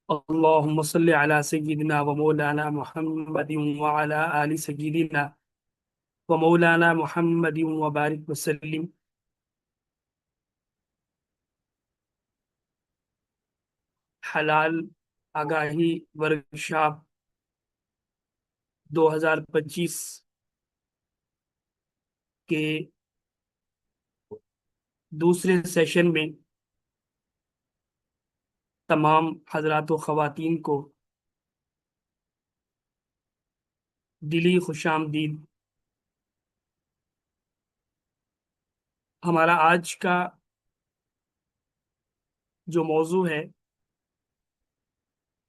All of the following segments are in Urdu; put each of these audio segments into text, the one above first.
اللهم صل على سيدنا ومولانا محمد وعلى آل سيدنا ومولانا محمد وبارك وسلم. حلال آگاہی ورکشاپ 2025 کے دوسرے سیشن میں تمام حضرات و خواتین کو دلی خوش آمدید. ہمارا آج کا جو موضوع ہے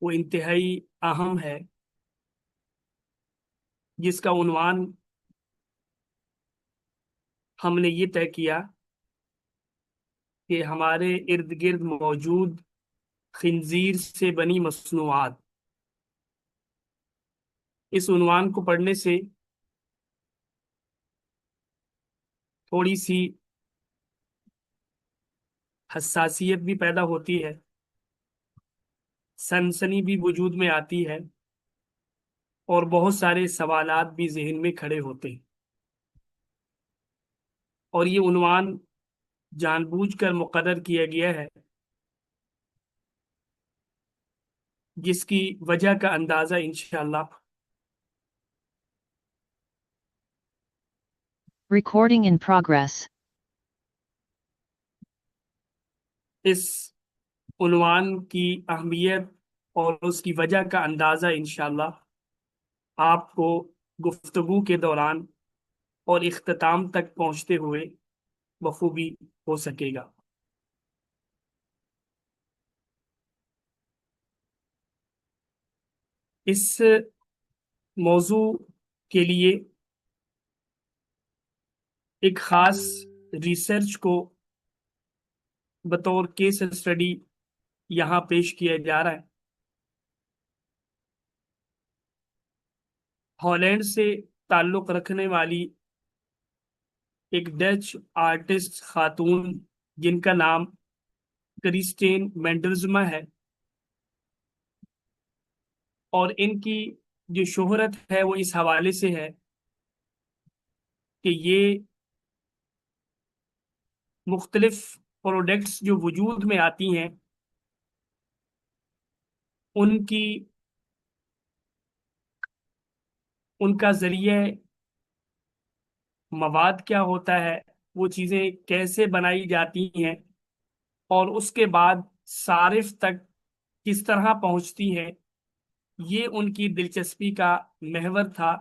وہ انتہائی اہم ہے، جس کا عنوان ہم نے یہ طے کیا کہ ہمارے ارد گرد موجود خنزیر سے بنی مصنوعات. اس عنوان کو پڑھنے سے تھوڑی سی حساسیت بھی پیدا ہوتی ہے، سنسنی بھی وجود میں آتی ہے، اور بہت سارے سوالات بھی ذہن میں کھڑے ہوتے ہیں. اور یہ عنوان جان بوجھ کر مقرر کیا گیا ہے، جس کی وجہ کا اندازہ انشاءاللہ Recording in progress. اس عنوان کی اہمیت اور اس کی وجہ کا اندازہ انشاءاللہ آپ کو گفتگو کے دوران اور اختتام تک پہنچتے ہوئے بخوبی ہو سکے گا. اس موضوع کے لیے ایک خاص ریسرچ کو بطور کیس اسٹڈی یہاں پیش کیا جا رہا ہے. ہالینڈ سے تعلق رکھنے والی ایک ڈچ آرٹسٹ خاتون جن کا نام کرسٹین مینڈلزما ہے، اور ان کی جو شہرت ہے وہ اس حوالے سے ہے کہ یہ مختلف پروڈکٹس جو وجود میں آتی ہیں ان کا ذریعہ مواد کیا ہوتا ہے، وہ چیزیں کیسے بنائی جاتی ہیں، اور اس کے بعد صارف تک کس طرح پہنچتی ہیں، یہ ان کی دلچسپی کا محور تھا.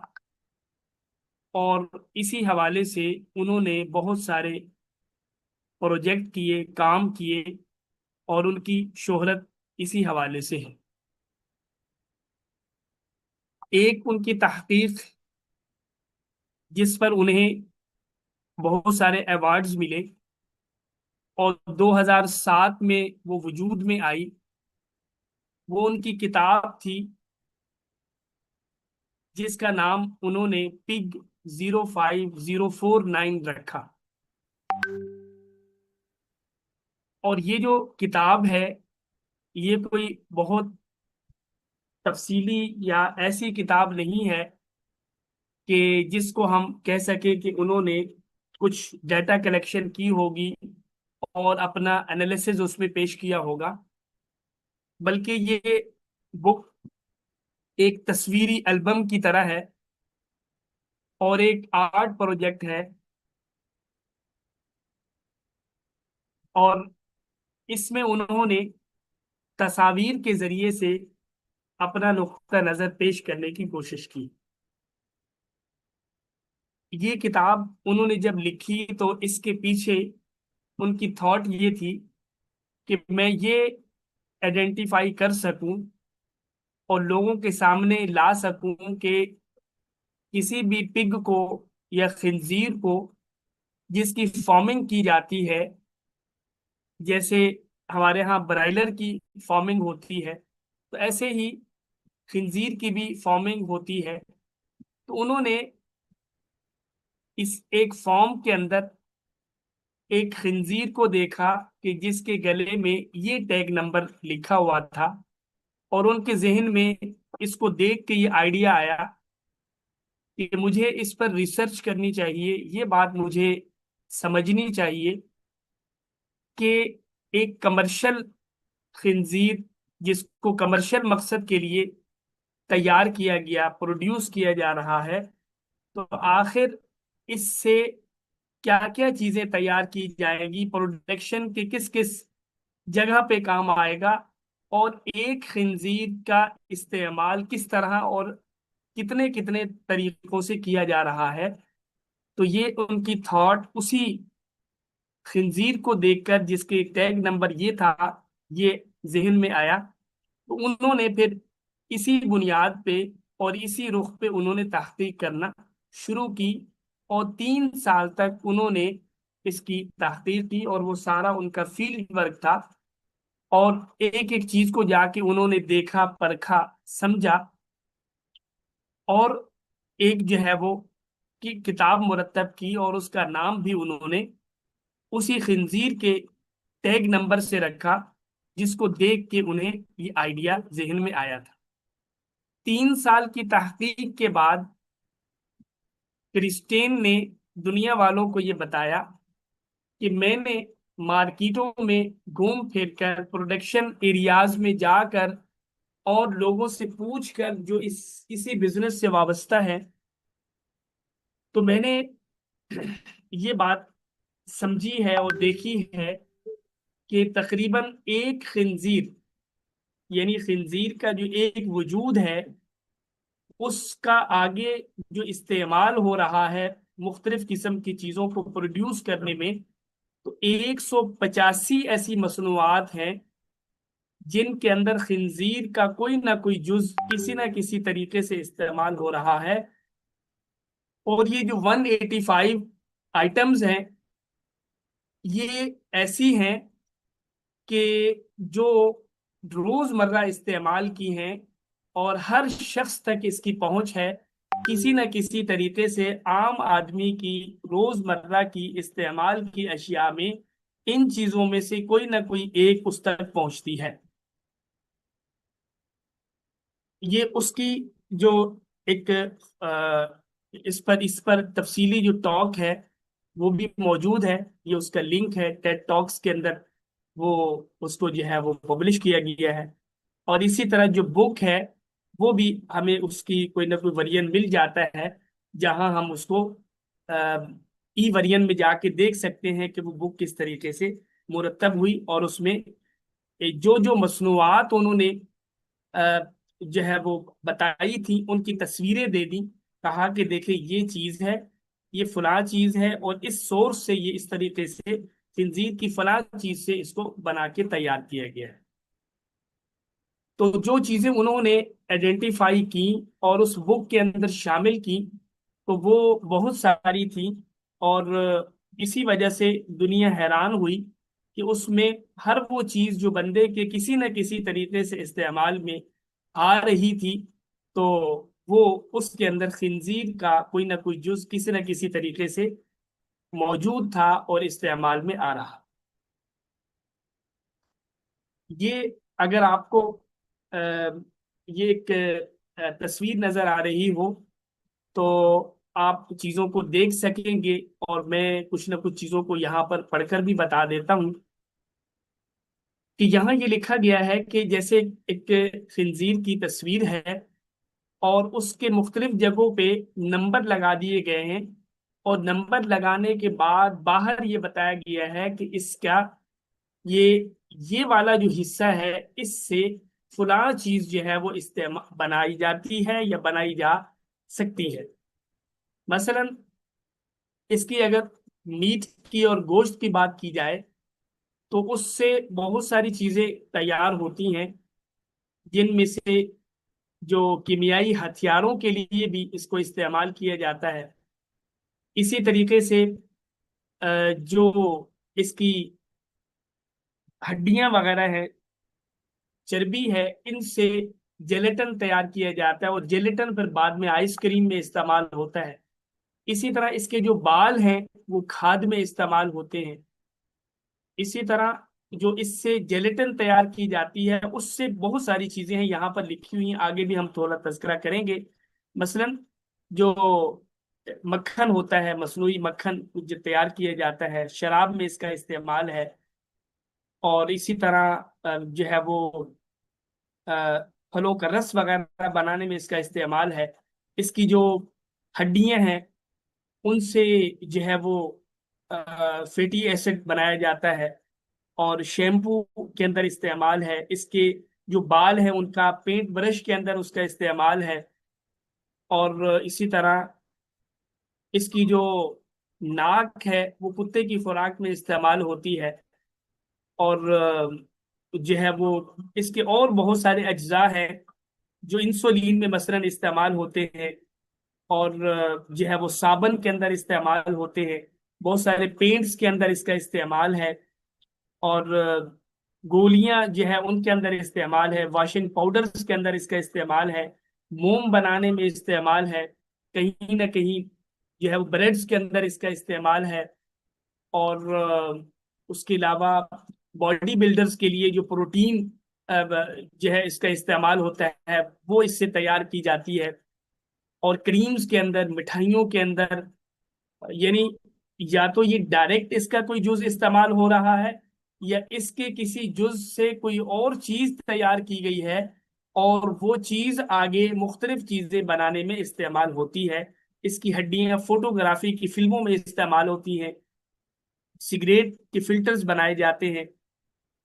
اور اسی حوالے سے انہوں نے بہت سارے پروجیکٹ کیے، کام کیے، اور ان کی شہرت اسی حوالے سے ہے. ایک ان کی تحقیق جس پر انہیں بہت سارے ایوارڈز ملے اور 2007 میں وہ وجود میں آئی، وہ ان کی کتاب تھی جس کا نام انہوں نے پگ 05049 رکھا. اور یہ جو کتاب ہے یہ کوئی بہت تفصیلی یا ایسی کتاب نہیں ہے کہ جس کو ہم کہہ سکیں کہ انہوں نے کچھ ڈیٹا کلیکشن کی ہوگی اور اپنا انالیسز اس میں پیش کیا ہوگا، بلکہ یہ بک ایک تصویری البم کی طرح ہے اور ایک آرٹ پروجیکٹ ہے، اور اس میں انہوں نے تصاویر کے ذریعے سے اپنا نقطہ نظر پیش کرنے کی کوشش کی. یہ کتاب انہوں نے جب لکھی تو اس کے پیچھے ان کی تھاٹ یہ تھی کہ میں یہ آئیڈینٹیفائی کر سکوں اور لوگوں کے سامنے لا سکوں کہ کسی بھی پگ کو یا خنزیر کو جس کی فارمنگ کی جاتی ہے، جیسے ہمارے ہاں برائلر کی فارمنگ ہوتی ہے، تو ایسے ہی خنزیر کی بھی فارمنگ ہوتی ہے. تو انہوں نے اس ایک فارم کے اندر ایک خنزیر کو دیکھا کہ جس کے گلے میں یہ ٹیگ نمبر لکھا ہوا تھا اور ان کے ذہن میں اس کو دیکھ کے یہ آئیڈیا آیا کہ مجھے اس پر ریسرچ کرنی چاہیے، یہ بات مجھے سمجھنی چاہیے کہ ایک کمرشل خنزیر جس کو کمرشل مقصد کے لیے تیار کیا گیا، پروڈیوس کیا جا رہا ہے، تو آخر اس سے کیا کیا چیزیں تیار کی جائیں گی، پروڈکشن کے کس کس جگہ پہ کام آئے گا، اور ایک خنزیر کا استعمال کس طرح اور کتنے کتنے طریقوں سے کیا جا رہا ہے۔ تو یہ ان کی تھاٹ اسی خنزیر کو دیکھ کر، جس کے ٹیگ نمبر یہ تھا، یہ ذہن میں آیا۔ تو انہوں نے پھر اسی بنیاد پہ اور اسی رخ پہ انہوں نے تحقیق کرنا شروع کی، اور 3 سال تک انہوں نے اس کی تحقیق کی، اور وہ سارا ان کا فیلڈ ورک تھا، اور ایک ایک چیز کو جا کے انہوں نے دیکھا، پرکھا، سمجھا، اور ایک جو ہے وہ کی کتاب مرتب کی، اور اس کا نام بھی انہوں نے اسی خنزیر کے ٹیگ نمبر سے رکھا جس کو دیکھ کے انہیں یہ آئیڈیا ذہن میں آیا تھا۔ 3 سال کی تحقیق کے بعد کرسٹین نے دنیا والوں کو یہ بتایا کہ میں نے مارکیٹوں میں گھوم پھر کر، پروڈکشن ایریاز میں جا کر، اور لوگوں سے پوچھ کر جو اسی بزنس سے وابستہ ہے، تو میں نے یہ بات سمجھی ہے اور دیکھی ہے کہ تقریباً ایک خنزیر، یعنی خنزیر کا جو ایک وجود ہے، اس کا آگے جو استعمال ہو رہا ہے مختلف قسم کی چیزوں کو پروڈیوس کرنے میں، تو 185 ایسی مصنوعات ہیں جن کے اندر خنزیر کا کوئی نہ کوئی جز کسی نہ کسی طریقے سے استعمال ہو رہا ہے۔ اور یہ جو 185 آئٹمز ہیں، یہ ایسی ہیں کہ جو روز مرہ استعمال کی ہیں، اور ہر شخص تک اس کی پہنچ ہے، کسی نہ کسی طریقے سے عام آدمی کی روز مرہ کی استعمال کی اشیاء میں ان چیزوں میں سے کوئی نہ کوئی ایک اس تک پہنچتی ہے۔ یہ اس کی جو ایک اس پر تفصیلی جو ٹاک ہے وہ بھی موجود ہے، یہ اس کا لنک ہے ٹیڈ ٹاکس کے اندر، وہ اس کو جو ہے وہ پبلش کیا گیا ہے۔ اور اسی طرح جو بک ہے وہ بھی ہمیں اس کی کوئی نہ کوئی ورژن مل جاتا ہے، جہاں ہم اس کو ای ورژن میں جا کے دیکھ سکتے ہیں کہ وہ بک کس طریقے سے مرتب ہوئی، اور اس میں جو جو مصنوعات انہوں نے جو ہے وہ بتائی تھی ان کی تصویریں دے دی، کہا کہ دیکھیں یہ چیز ہے، یہ فلاں چیز ہے، اور اس سورس سے یہ اس طریقے سے خنزیر کی فلاں چیز سے اس کو بنا کے تیار کیا گیا ہے۔ تو جو چیزیں انہوں نے آئیڈینٹیفائی کی اور اس بک کے اندر شامل کی، تو وہ بہت ساری تھی، اور اسی وجہ سے دنیا حیران ہوئی کہ اس میں ہر وہ چیز جو بندے کے کسی نہ کسی طریقے سے استعمال میں آ رہی تھی، تو وہ اس کے اندر خنزیر کا کوئی نہ کوئی جز کسی نہ کسی طریقے سے موجود تھا اور استعمال میں آ رہا۔ یہ اگر آپ کو یہ ایک تصویر نظر آ رہی ہو تو آپ چیزوں کو دیکھ سکیں گے، اور میں کچھ نہ کچھ چیزوں کو یہاں پر پڑھ کر بھی بتا دیتا ہوں کہ یہاں یہ لکھا گیا ہے کہ جیسے ایک خنزیر کی تصویر ہے، اور اس کے مختلف جگہوں پہ نمبر لگا دیے گئے ہیں، اور نمبر لگانے کے بعد باہر یہ بتایا گیا ہے کہ اس کا یہ والا جو حصہ ہے، اس سے فلاں چیز جو ہے وہ استعمال بنائی جاتی ہے یا بنائی جا سکتی ہے۔ مثلا اس کی اگر میٹ کی اور گوشت کی بات کی جائے تو اس سے بہت ساری چیزیں تیار ہوتی ہیں، جن میں سے جو کیمیائی ہتھیاروں کے لیے بھی اس کو استعمال کیا جاتا ہے۔ اسی طریقے سے جو اس کی ہڈیاں وغیرہ ہیں، چربی ہے، ان سے جیلیٹن تیار کیا جاتا ہے، اور جیلیٹن پھر بعد میں آئس کریم میں استعمال ہوتا ہے۔ اسی طرح اس کے جو بال ہیں وہ کھاد میں استعمال ہوتے ہیں۔ اسی طرح جو اس سے جیلیٹن تیار کی جاتی ہے، اس سے بہت ساری چیزیں ہیں یہاں پر لکھی ہوئی ہیں، آگے بھی ہم تھوڑا تذکرہ کریں گے۔ مثلا جو مکھن ہوتا ہے، مصنوعی مکھن جو تیار کیا جاتا ہے، شراب میں اس کا استعمال ہے، اور اسی طرح جو ہے وہ پھلوں کا رس وغیرہ بنانے میں اس کا استعمال ہے۔ اس کی جو ہڈیاں ہیں ان سے جو ہے وہ فیٹی ایسڈ بنایا جاتا ہے، اور شیمپو کے اندر استعمال ہے اس کے۔ جو بال ہیں ان کا پینٹ برش کے اندر اس کا استعمال ہے، اور اسی طرح اس کی جو ناک ہے وہ کتے کی خوراک میں استعمال ہوتی ہے، اور جو ہے وہ اس کے اور بہت سارے اجزاء ہیں جو انسولین میں مثلاً استعمال ہوتے ہیں، اور جو ہے وہ صابن کے اندر استعمال ہوتے ہیں، بہت سارے پینٹس کے اندر اس کا استعمال ہے، اور گولیاں جو ہے ان کے اندر استعمال ہے، واشنگ پاؤڈرز کے اندر اس کا استعمال ہے، موم بنانے میں استعمال ہے، کہیں نہ کہیں جو ہے وہ بریڈز کے اندر اس کا استعمال ہے، اور اس کے علاوہ باڈی بلڈرز کے لیے جو پروٹین جو ہے اس کا استعمال ہوتا ہے وہ اس سے تیار کی جاتی ہے، اور کریمز کے اندر، مٹھائیوں کے اندر، یعنی یا تو یہ ڈائریکٹ اس کا کوئی جز استعمال ہو رہا ہے، یا اس کے کسی جز سے کوئی اور چیز تیار کی گئی ہے، اور وہ چیز آگے مختلف چیزیں بنانے میں استعمال ہوتی ہے۔ اس کی ہڈیاں فوٹوگرافی کی فلموں میں استعمال ہوتی ہیں، سگریٹ کے فلٹرز بنائے جاتے ہیں،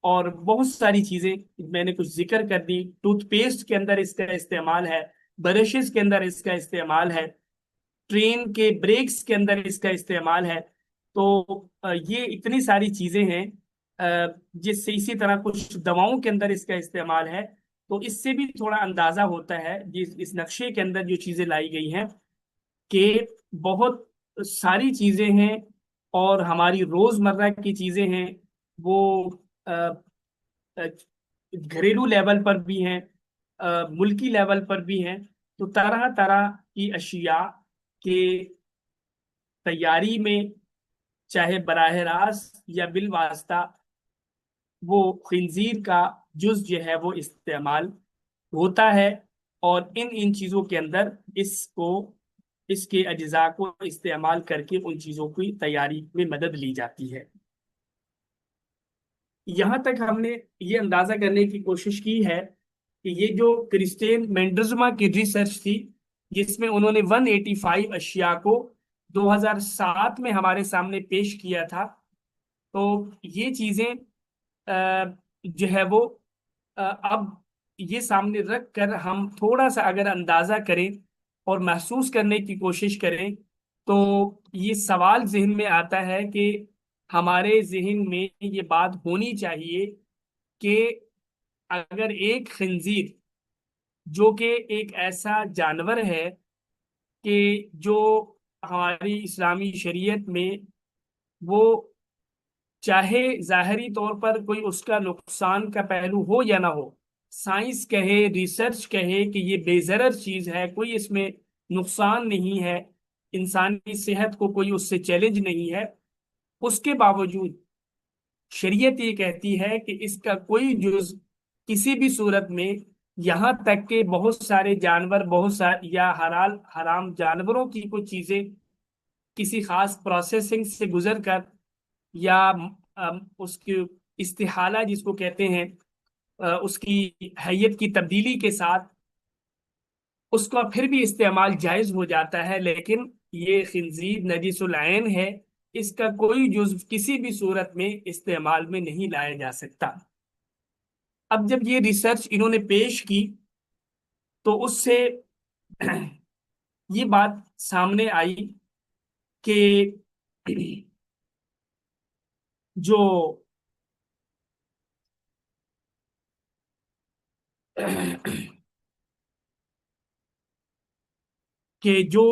اور بہت ساری چیزیں میں نے کچھ ذکر کر دی۔ ٹوتھ پیسٹ کے اندر اس کا استعمال ہے، برشز کے اندر اس کا استعمال ہے، ٹرین کے بریکس کے اندر اس کا استعمال ہے۔ تو یہ اتنی ساری چیزیں ہیں، جس سے اسی طرح کچھ دواؤں کے اندر اس کا استعمال ہے۔ تو اس سے بھی تھوڑا اندازہ ہوتا ہے اس نقشے کے اندر جو چیزیں لائی گئی ہیں کہ بہت ساری چیزیں ہیں، اور ہماری روزمرہ کی چیزیں ہیں، وہ گھریلو لیول پر بھی ہیں، ملکی لیول پر بھی ہیں۔ تو طرح طرح کی اشیاء کے تیاری میں، چاہے براہ راست یا بالواسطہ، وہ خنزیر کا جز جو ہے وہ استعمال ہوتا ہے، اور ان چیزوں کے اندر اس کو، اس کے اجزاء کو استعمال کر کے ان چیزوں کی تیاری میں مدد لی جاتی ہے۔ یہاں تک ہم نے یہ اندازہ کرنے کی کوشش کی ہے کہ یہ جو کرسٹین مینڈرزما کی ریسرچ تھی، جس میں انہوں نے 185 اشیاء کو 2007 میں ہمارے سامنے پیش کیا تھا، تو یہ چیزیں جو ہے وہ اب یہ سامنے رکھ کر ہم تھوڑا سا اگر اندازہ کریں اور محسوس کرنے کی کوشش کریں، تو یہ سوال ذہن میں آتا ہے کہ ہمارے ذہن میں یہ بات ہونی چاہیے کہ اگر ایک خنزیر، جو کہ ایک ایسا جانور ہے کہ جو ہماری اسلامی شریعت میں، وہ چاہے ظاہری طور پر کوئی اس کا نقصان کا پہلو ہو یا نہ ہو، سائنس کہے، ریسرچ کہے کہ یہ بے ضرر چیز ہے، کوئی اس میں نقصان نہیں ہے، انسانی صحت کو کوئی اس سے چیلنج نہیں ہے، اس کے باوجود شریعت یہ کہتی ہے کہ اس کا کوئی جز کسی بھی صورت میں، یہاں تک کہ بہت سارے جانور، بہت سارے یا حلال حرام جانوروں کی کچھ چیزیں کسی خاص پروسیسنگ سے گزر کر، یا اس کی استحالہ جس کو کہتے ہیں، اس کی حیت کی تبدیلی کے ساتھ اس کا پھر بھی استعمال جائز ہو جاتا ہے، لیکن یہ خنزیر نجس العین ہے، اس کا کوئی جزو کسی بھی صورت میں استعمال میں نہیں لایا جا سکتا۔ اب جب یہ ریسرچ انہوں نے پیش کی تو اس سے یہ بات سامنے آئی کہ جو کہ جو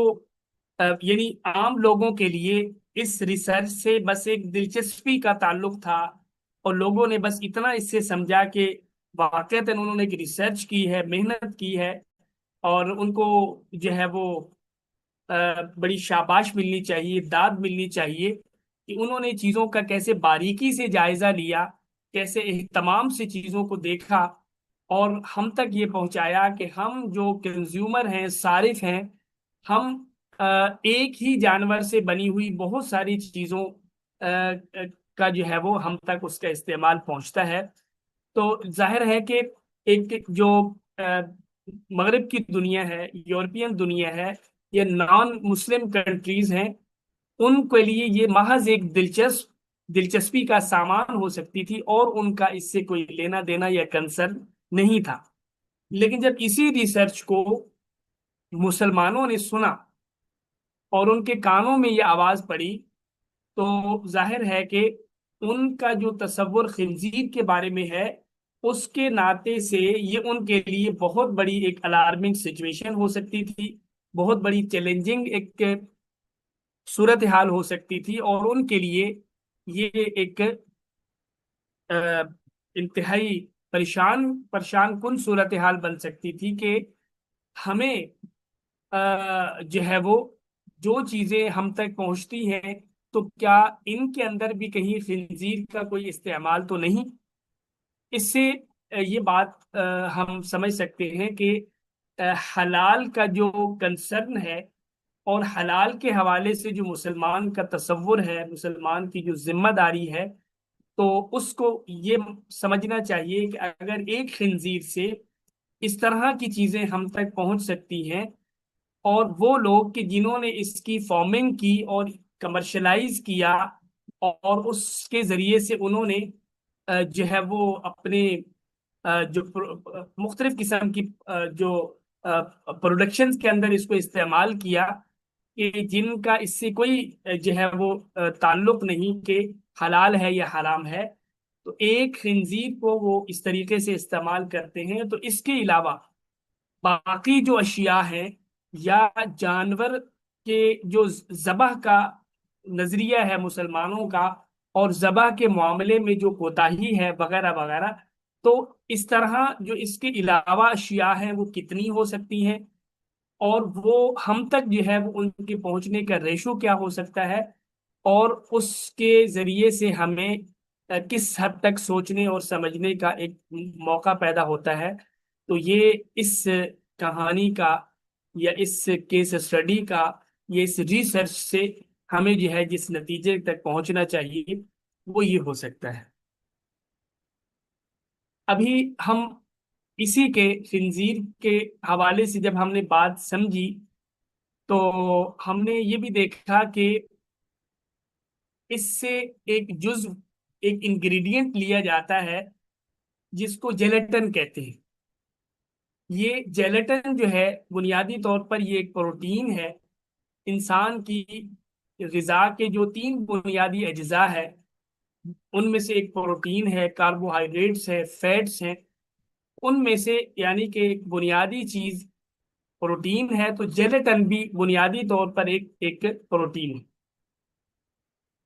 یعنی عام لوگوں کے لیے اس ریسرچ سے بس ایک دلچسپی کا تعلق تھا، اور لوگوں نے بس اتنا اس سے سمجھا کہ واقعتاً انہوں نے ایک ریسرچ کی ہے، محنت کی ہے، اور ان کو جو ہے وہ بڑی شاباش ملنی چاہیے، داد ملنی چاہیے کہ انہوں نے چیزوں کا کیسے باریکی سے جائزہ لیا، کیسے تمام سی چیزوں کو دیکھا اور ہم تک یہ پہنچایا کہ ہم جو کنزیومر ہیں، صارف ہیں، ہم ایک ہی جانور سے بنی ہوئی بہت ساری چیزوں کا جو ہے وہ ہم تک اس کا استعمال پہنچتا ہے۔ تو ظاہر ہے کہ ایک جو آ، مغرب کی دنیا ہے، یورپین دنیا ہے، یہ نان مسلم کنٹریز ہیں، ان کے لیے یہ محض ایک دلچسپی کا سامان ہو سکتی تھی، اور ان کا اس سے کوئی لینا دینا یا کنسرن نہیں تھا۔ لیکن جب اسی ریسرچ کو مسلمانوں نے سنا اور ان کے کانوں میں یہ آواز پڑی، تو ظاہر ہے کہ ان کا جو تصور خنزیر کے بارے میں ہے، اس کے ناطے سے یہ ان کے لیے بہت بڑی ایک الارمنگ سچویشن ہو سکتی تھی، بہت بڑی چیلنجنگ ایک صورتحال ہو سکتی تھی، اور ان کے لیے یہ ایک آ، انتہائی پریشان کن صورتحال بن سکتی تھی کہ ہمیں جو ہے وہ جو چیزیں ہم تک پہنچتی ہیں، تو کیا ان کے اندر بھی کہیں خنزیر کا کوئی استعمال تو نہیں؟ اس سے یہ بات ہم سمجھ سکتے ہیں کہ حلال کا جو کنسرن ہے اور حلال کے حوالے سے جو مسلمان کا تصور ہے، مسلمان کی جو ذمہ داری ہے، تو اس کو یہ سمجھنا چاہیے کہ اگر ایک خنزیر سے اس طرح کی چیزیں ہم تک پہنچ سکتی ہیں، اور وہ لوگ کہ جنہوں نے اس کی فارمنگ کی اور کمرشلائز کیا، اور اس کے ذریعے سے انہوں نے جو ہے وہ اپنے جو مختلف قسم کی جو پروڈکشنز کے اندر اس کو استعمال کیا، کہ جن کا اس سے کوئی جو ہے وہ تعلق نہیں کہ حلال ہے یا حرام ہے، تو ایک خنزیر کو وہ اس طریقے سے استعمال کرتے ہیں۔ تو اس کے علاوہ باقی جو اشیاء ہیں، یا جانور کے جو ذبح کا نظریہ ہے مسلمانوں کا، اور ذبح کے معاملے میں جو کوتاہی ہے وغیرہ وغیرہ، تو اس طرح جو اس کے علاوہ اشیاء ہیں وہ کتنی ہو سکتی ہیں، اور وہ ہم تک جو ہے وہ ان کے پہنچنے کا ریشو کیا ہو سکتا ہے، اور اس کے ذریعے سے ہمیں کس حد تک سوچنے اور سمجھنے کا ایک موقع پیدا ہوتا ہے۔ تو یہ اس کہانی کا یا اس کیس اسٹڈی کا، یہ اس ریسرچ سے ہمیں جو ہے جس نتیجے تک پہنچنا چاہیے وہ یہ ہو سکتا ہے۔ ابھی ہم اسی کے خنزیر کے حوالے سے جب ہم نے بات سمجھی، تو ہم نے یہ بھی دیکھا کہ اس سے ایک جزو، ایک انگریڈینٹ لیا جاتا ہے جس کو جیلیٹن کہتے ہیں۔ یہ جیلیٹن جو ہے بنیادی طور پر یہ ایک پروٹین ہے۔ انسان کی غذا کے جو تین بنیادی اجزاء ہے، ان میں سے ایک پروٹین ہے، کاربوہائیڈریٹس ہے، فیٹس ہیں۔ ان میں سے یعنی کہ ایک بنیادی چیز پروٹین ہے، تو جیلیٹن بھی بنیادی طور پر ایک پروٹین ہے،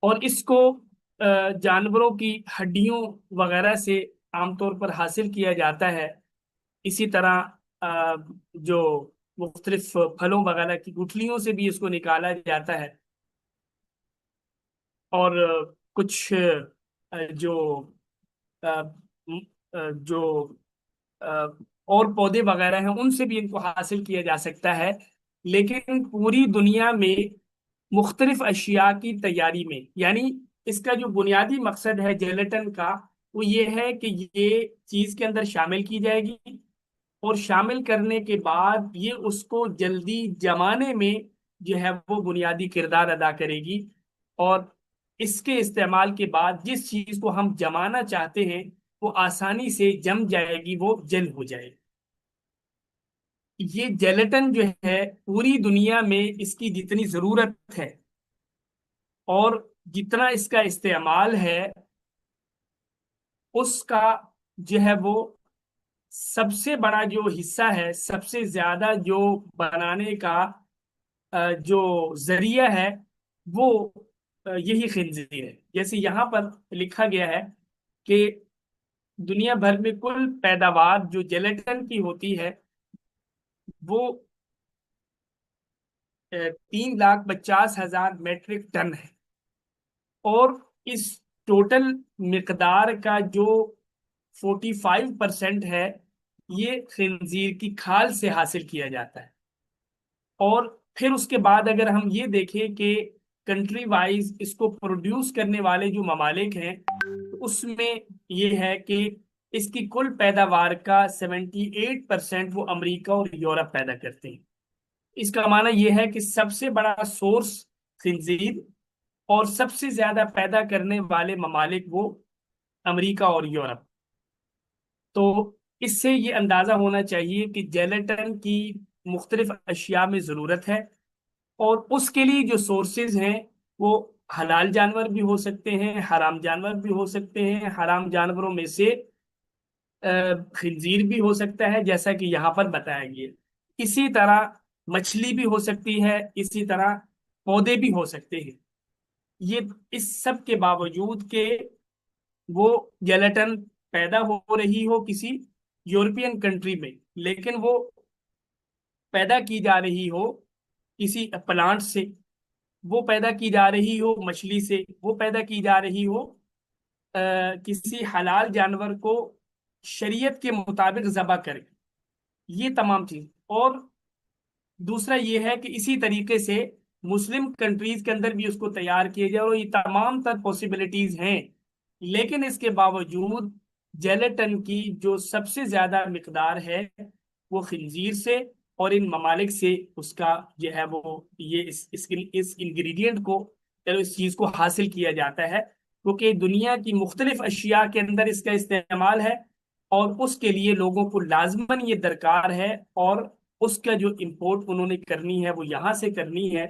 اور اس کو جانوروں کی ہڈیوں وغیرہ سے عام طور پر حاصل کیا جاتا ہے۔ اسی طرح جو مختلف پھلوں وغیرہ کی گٹھلیوں سے بھی اس کو نکالا جاتا ہے، اور کچھ جو آ، جو آ، اور پودے وغیرہ ہیں ان سے بھی ان کو حاصل کیا جا سکتا ہے۔ لیکن پوری دنیا میں مختلف اشیاء کی تیاری میں، یعنی اس کا جو بنیادی مقصد ہے جیلیٹن کا، وہ یہ ہے کہ یہ چیز کے اندر شامل کی جائے گی، اور شامل کرنے کے بعد یہ اس کو جلدی جمانے میں جو ہے وہ بنیادی کردار ادا کرے گی، اور اس کے استعمال کے بعد جس چیز کو ہم جمانا چاہتے ہیں وہ آسانی سے جم جائے گی، وہ جل ہو جائے گی۔ یہ جیلیٹن جو ہے پوری دنیا میں اس کی جتنی ضرورت ہے اور جتنا اس کا استعمال ہے، اس کا جو ہے وہ سب سے بڑا جو حصہ ہے، سب سے زیادہ جو بنانے کا جو ذریعہ ہے، وہ یہی خنزیر ہے۔ جیسے یہاں پر لکھا گیا ہے کہ دنیا بھر میں کل پیداوار جو جیلیٹن کی ہوتی ہے وہ 3,50,000 میٹرک ٹن ہے، اور اس ٹوٹل مقدار کا جو 45% ہے یہ خنزیر کی کھال سے حاصل کیا جاتا ہے۔ اور پھر اس کے بعد اگر ہم یہ دیکھیں کہ کنٹری وائز اس کو پروڈیوس کرنے والے جو ممالک ہیں، تو اس میں یہ ہے کہ اس کی کل پیداوار کا 78% وہ امریکہ اور یورپ پیدا کرتے ہیں۔ اس کا معنی یہ ہے کہ سب سے بڑا سورس خنزیر اور سب سے زیادہ پیدا کرنے والے ممالک وہ امریکہ اور یورپ۔ تو اس سے یہ اندازہ ہونا چاہیے کہ جیلیٹن کی مختلف اشیاء میں ضرورت ہے، اور اس کے لیے جو سورسز ہیں وہ حلال جانور بھی ہو سکتے ہیں، حرام جانور بھی ہو سکتے ہیں۔ حرام جانوروں میں سے خنزیر بھی ہو سکتا ہے جیسا کہ یہاں پر بتایا گیا، اسی طرح مچھلی بھی ہو سکتی ہے، اسی طرح پودے بھی ہو سکتے ہیں۔ یہ اس سب کے باوجود کہ وہ جیلیٹن پیدا ہو رہی ہو کسی یورپین کنٹری میں، لیکن وہ پیدا کی جا رہی ہو کسی پلانٹ سے، وہ پیدا کی جا رہی ہو مچھلی سے، وہ پیدا کی جا رہی ہو کسی حلال جانور کو شریعت کے مطابق ذبح کر کے، یہ تمام چیز۔ اور دوسرا یہ ہے کہ اسی طریقے سے مسلم کنٹریز کے اندر بھی اس کو تیار کیے جائے، اور یہ تمام تر پاسبلٹیز ہیں، لیکن اس کے باوجود جیلیٹن کی جو سب سے زیادہ مقدار ہے وہ خنزیر سے اور ان ممالک سے اس کا جو ہے وہ یہ اس انگریڈینٹ کو، اس چیز کو حاصل کیا جاتا ہے، کیونکہ دنیا کی مختلف اشیاء کے اندر اس کا استعمال ہے، اور اس کے لیے لوگوں کو لازماً یہ درکار ہے، اور اس کا جو امپورٹ انہوں نے کرنی ہے وہ یہاں سے کرنی ہے۔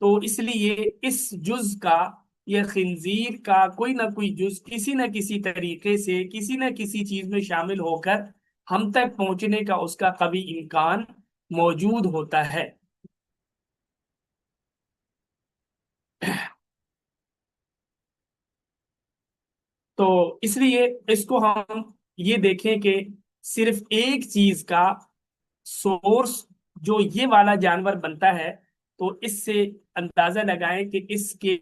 تو اس لیے اس جز کا، یہ خنزیر کا کوئی نہ کوئی جز کسی نہ کسی طریقے سے کسی نہ کسی چیز میں شامل ہو کر ہم تک پہنچنے کا اس کا کبھی امکان موجود ہوتا ہے۔ تو اس لیے اس کو ہم یہ دیکھیں کہ صرف ایک چیز کا سورس جو یہ والا جانور بنتا ہے، تو اس سے اندازہ لگائیں کہ اس کے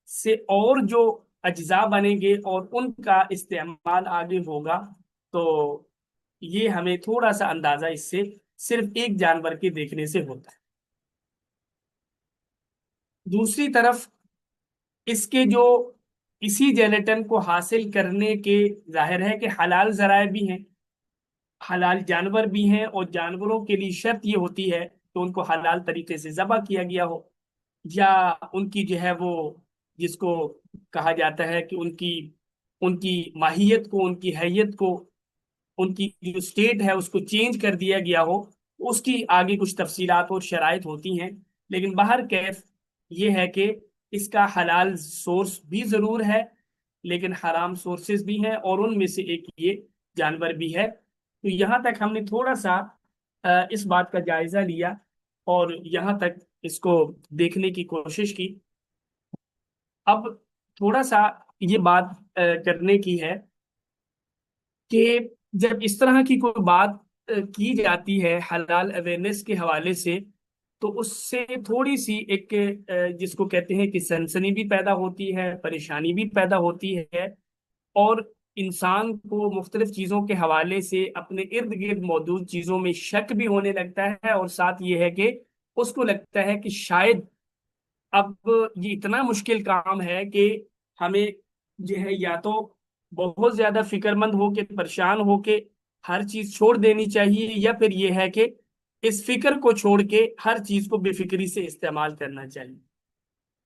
سے اور جو اجزاء بنیں گے اور ان کا استعمال آگے ہوگا، تو یہ ہمیں تھوڑا سا اندازہ اس سے صرف ایک جانور کے دیکھنے سے ہوتا ہے۔ دوسری طرف اس کے جو اسی جیلیٹن کو حاصل کرنے کے ظاہر ہے کہ حلال ذرائع بھی ہیں، حلال جانور بھی ہیں، اور جانوروں کے لیے شرط یہ ہوتی ہے کہ ان کو حلال طریقے سے ذبح کیا گیا ہو، یا ان کی جو ہے وہ جس کو کہا جاتا ہے کہ ان کی ماہیت کو، ان کی حیت کو، ان کی جو سٹیٹ ہے اس کو چینج کر دیا گیا ہو، اس کی آگے کچھ تفصیلات اور شرائط ہوتی ہیں۔ لیکن بہر کیف یہ ہے کہ اس کا حلال سورس بھی ضرور ہے، لیکن حرام سورسز بھی ہیں، اور ان میں سے ایک یہ جانور بھی ہے۔ تو یہاں تک ہم نے تھوڑا سا اس بات کا جائزہ لیا، اور یہاں تک اس کو دیکھنے کی کوشش کی۔ اب تھوڑا سا یہ بات کرنے کی ہے کہ جب اس طرح کی کوئی بات کی جاتی ہے حلال اویئرنیس کے حوالے سے، تو اس سے تھوڑی سی ایک جس کو کہتے ہیں کہ سنسنی بھی پیدا ہوتی ہے، پریشانی بھی پیدا ہوتی ہے، اور انسان کو مختلف چیزوں کے حوالے سے اپنے ارد گرد موجود چیزوں میں شک بھی ہونے لگتا ہے، اور ساتھ یہ ہے کہ اس کو لگتا ہے کہ شاید اب یہ اتنا مشکل کام ہے کہ ہمیں جو ہے یا تو بہت زیادہ فکر مند ہو کے پریشان ہو کے ہر چیز چھوڑ دینی چاہیے، یا پھر یہ ہے کہ اس فکر کو چھوڑ کے ہر چیز کو بے فکری سے استعمال کرنا چاہیے۔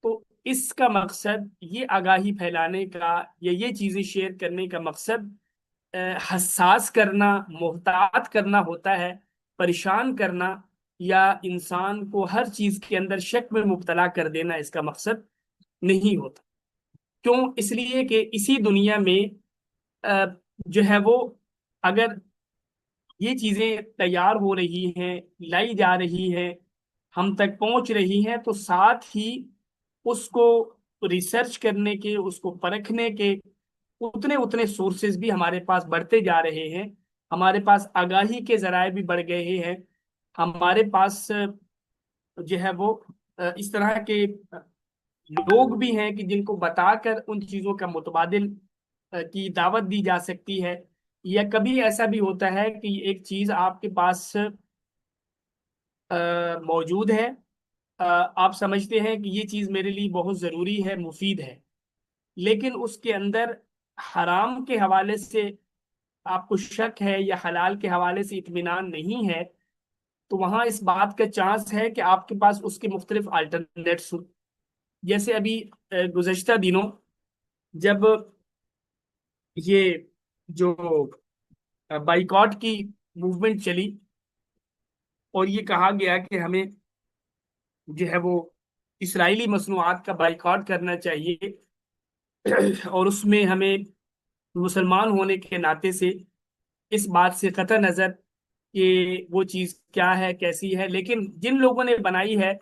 تو اس کا مقصد یہ آگاہی پھیلانے کا یا یہ چیزیں شیئر کرنے کا مقصد حساس کرنا، محتاط کرنا ہوتا ہے، پریشان کرنا یا انسان کو ہر چیز کے اندر شک میں مبتلا کر دینا اس کا مقصد نہیں ہوتا۔ کیوں؟ اس لیے کہ اسی دنیا میں جو ہے وہ اگر یہ چیزیں تیار ہو رہی ہیں، لائی جا رہی ہیں، ہم تک پہنچ رہی ہیں، تو ساتھ ہی اس کو ریسرچ کرنے کے، اس کو پرکھنے کے اتنے سورسز بھی ہمارے پاس بڑھتے جا رہے ہیں، ہمارے پاس آگاہی کے ذرائع بھی بڑھ گئے ہیں، ہمارے پاس جو ہے وہ اس طرح کے لوگ بھی ہیں کہ جن کو بتا کر ان چیزوں کا متبادل کی دعوت دی جا سکتی ہے، یا کبھی ایسا بھی ہوتا ہے کہ ایک چیز آپ کے پاس موجود ہے، آپ سمجھتے ہیں کہ یہ چیز میرے لیے بہت ضروری ہے، مفید ہے، لیکن اس کے اندر حرام کے حوالے سے آپ کو شک ہے یا حلال کے حوالے سے اطمینان نہیں ہے، تو وہاں اس بات کا چانس ہے کہ آپ کے پاس اس کے مختلف الٹرنیٹس ہوں۔ جیسے ابھی گزشتہ دنوں جب یہ جو بائیکاٹ کی موومنٹ چلی اور یہ کہا گیا کہ ہمیں جو ہے وہ اسرائیلی مصنوعات کا بائیکاٹ کرنا چاہیے، اور اس میں ہمیں مسلمان ہونے کے ناطے سے اس بات سے قطع نظر کہ وہ چیز کیا ہے کیسی ہے، لیکن جن لوگوں نے بنائی ہے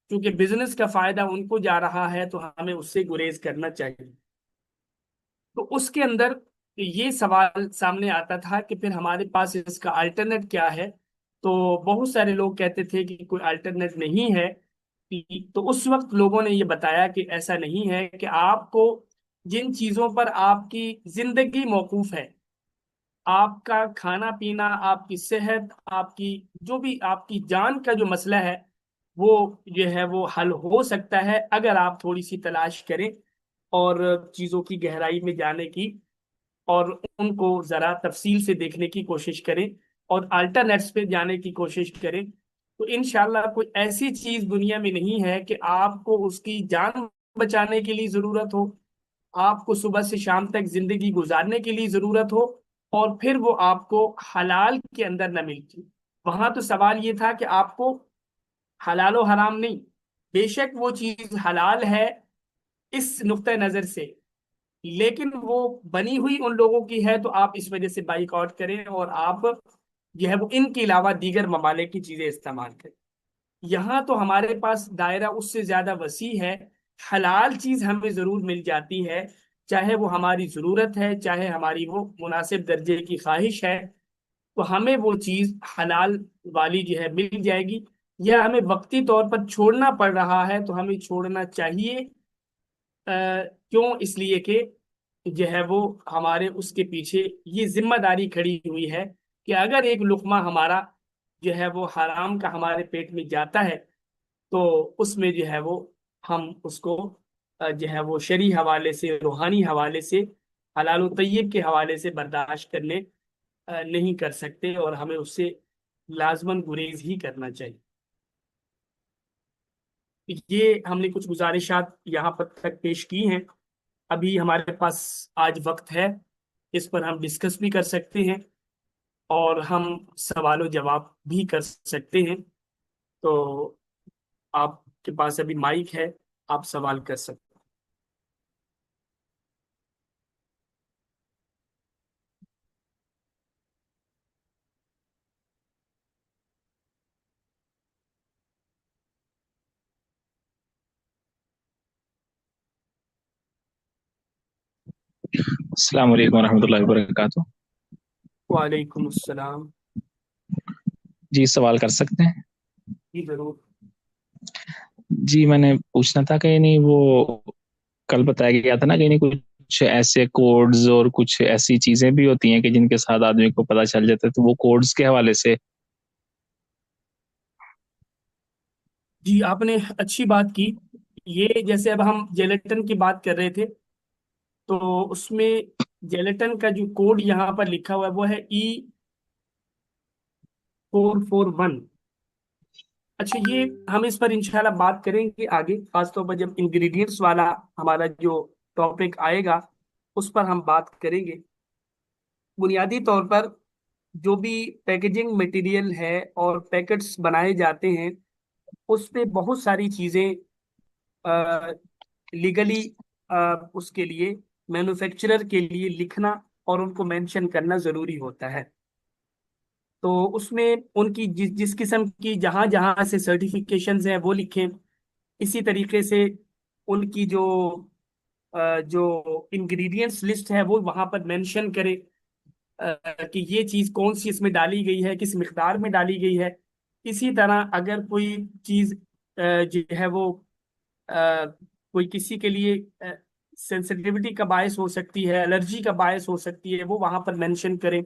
کیونکہ بزنس کا فائدہ ان کو جا رہا ہے تو ہمیں اس سے گریز کرنا چاہیے۔ تو اس کے اندر یہ سوال سامنے آتا تھا کہ پھر ہمارے پاس اس کا الٹرنیٹ کیا ہے؟ تو بہت سارے لوگ کہتے تھے کہ کوئی الٹرنیٹ نہیں ہے۔ تو اس وقت لوگوں نے یہ بتایا کہ ایسا نہیں ہے، کہ آپ کو جن چیزوں پر آپ کی زندگی موقوف ہے، آپ کا کھانا پینا، آپ کی صحت، آپ کی جو بھی آپ کی جان کا جو مسئلہ ہے، وہ جو ہے وہ حل ہو سکتا ہے اگر آپ تھوڑی سی تلاش کریں اور چیزوں کی گہرائی میں جانے کی اور ان کو ذرا تفصیل سے دیکھنے کی کوشش کریں اور الٹرنیٹس پہ جانے کی کوشش کریں، تو انشاءاللہ کوئی ایسی چیز دنیا میں نہیں ہے کہ آپ کو اس کی جان بچانے کے لیے ضرورت ہو، آپ کو صبح سے شام تک زندگی گزارنے کے لیے ضرورت ہو، اور پھر وہ آپ کو حلال کے اندر نہ ملتی۔ وہاں تو سوال یہ تھا کہ آپ کو حلال و حرام نہیں، بے شک وہ چیز حلال ہے اس نقطہ نظر سے، لیکن وہ بنی ہوئی ان لوگوں کی ہے، تو آپ اس وجہ سے بائک آؤٹ کریں اور آپ جو ہے وہ ان کے علاوہ دیگر ممالک کی چیزیں استعمال کریں۔ یہاں تو ہمارے پاس دائرہ اس سے زیادہ وسیع ہے، حلال چیز ہمیں ضرور مل جاتی ہے، چاہے وہ ہماری ضرورت ہے، چاہے ہماری وہ مناسب درجے کی خواہش ہے، تو ہمیں وہ چیز حلال والی جو ہے مل جائے گی، یا ہمیں وقتی طور پر چھوڑنا پڑ رہا ہے تو ہمیں چھوڑنا چاہیے۔ کیوں؟ اس لیے کہ جو ہے وہ ہمارے اس کے پیچھے یہ ذمہ داری کھڑی ہوئی ہے کہ اگر ایک لقمہ ہمارا جو ہے وہ حرام کا ہمارے پیٹ میں جاتا ہے، تو اس میں جو ہے وہ ہم اس کو جو ہے وہ شرعی حوالے سے، روحانی حوالے سے، حلال و طیب کے حوالے سے برداشت کرنے نہیں کر سکتے، اور ہمیں اس سے لازماً گریز ہی کرنا چاہیے۔ یہ ہم نے کچھ گزارشات یہاں پر تک پیش کی ہیں۔ ابھی ہمارے پاس آج وقت ہے، اس پر ہم ڈسکس بھی کر سکتے ہیں اور ہم سوال و جواب بھی کر سکتے ہیں۔ تو آپ کے پاس ابھی مائک ہے، آپ سوال کر سکتے ہیں۔ السلام علیکم ورحمۃ اللہ وبرکاتہ۔ وعلیکم السلام۔ جی سوال کر سکتے ہیں؟ جی ضرور۔ جی میں نے پوچھنا تھا کہ نہیں وہ کل بتایا گیا تھا نا کہ نہیں کچھ ایسے کوڈز اور کچھ ایسی چیزیں بھی ہوتی ہیں کہ جن کے ساتھ آدمی کو پتہ چل جاتا ہے، تو وہ کوڈز کے حوالے سے۔ جی آپ نے اچھی بات کی۔ یہ جیسے اب ہم جیلیٹن کی بات کر رہے تھے، تو اس میں جیلیٹن کا جو کوڈ یہاں پر لکھا ہوا ہے وہ ہے E441۔ اچھا، یہ ہم اس پر انشاءاللہ بات کریں گے آگے، خاص طور پر جب انگریڈینٹس والا ہمارا جو ٹاپک آئے گا اس پر ہم بات کریں گے۔ بنیادی طور پر جو بھی پیکیجنگ مٹیریل ہے اور پیکٹس بنائے جاتے ہیں، اس پہ بہت ساری چیزیں لیگلی اس کے لیے مینوفیکچرر کے لیے لکھنا اور ان کو مینشن کرنا ضروری ہوتا ہے۔ تو اس میں ان کی جس قسم کی جہاں جہاں سے سرٹیفکیشنز ہیں وہ لکھیں، اسی طریقے سے ان کی جو انگریڈینٹس لسٹ ہے وہ وہاں پر مینشن کرے کہ یہ چیز کون سی اس میں ڈالی گئی ہے، کس مقدار میں ڈالی گئی ہے۔ اسی طرح اگر کوئی چیز جو ہے وہ کوئی کسی کے لیے سینسٹیوٹی کا باعث ہو سکتی ہے، الرجی کا باعث ہو سکتی ہے، وہ وہاں پر مینشن کریں۔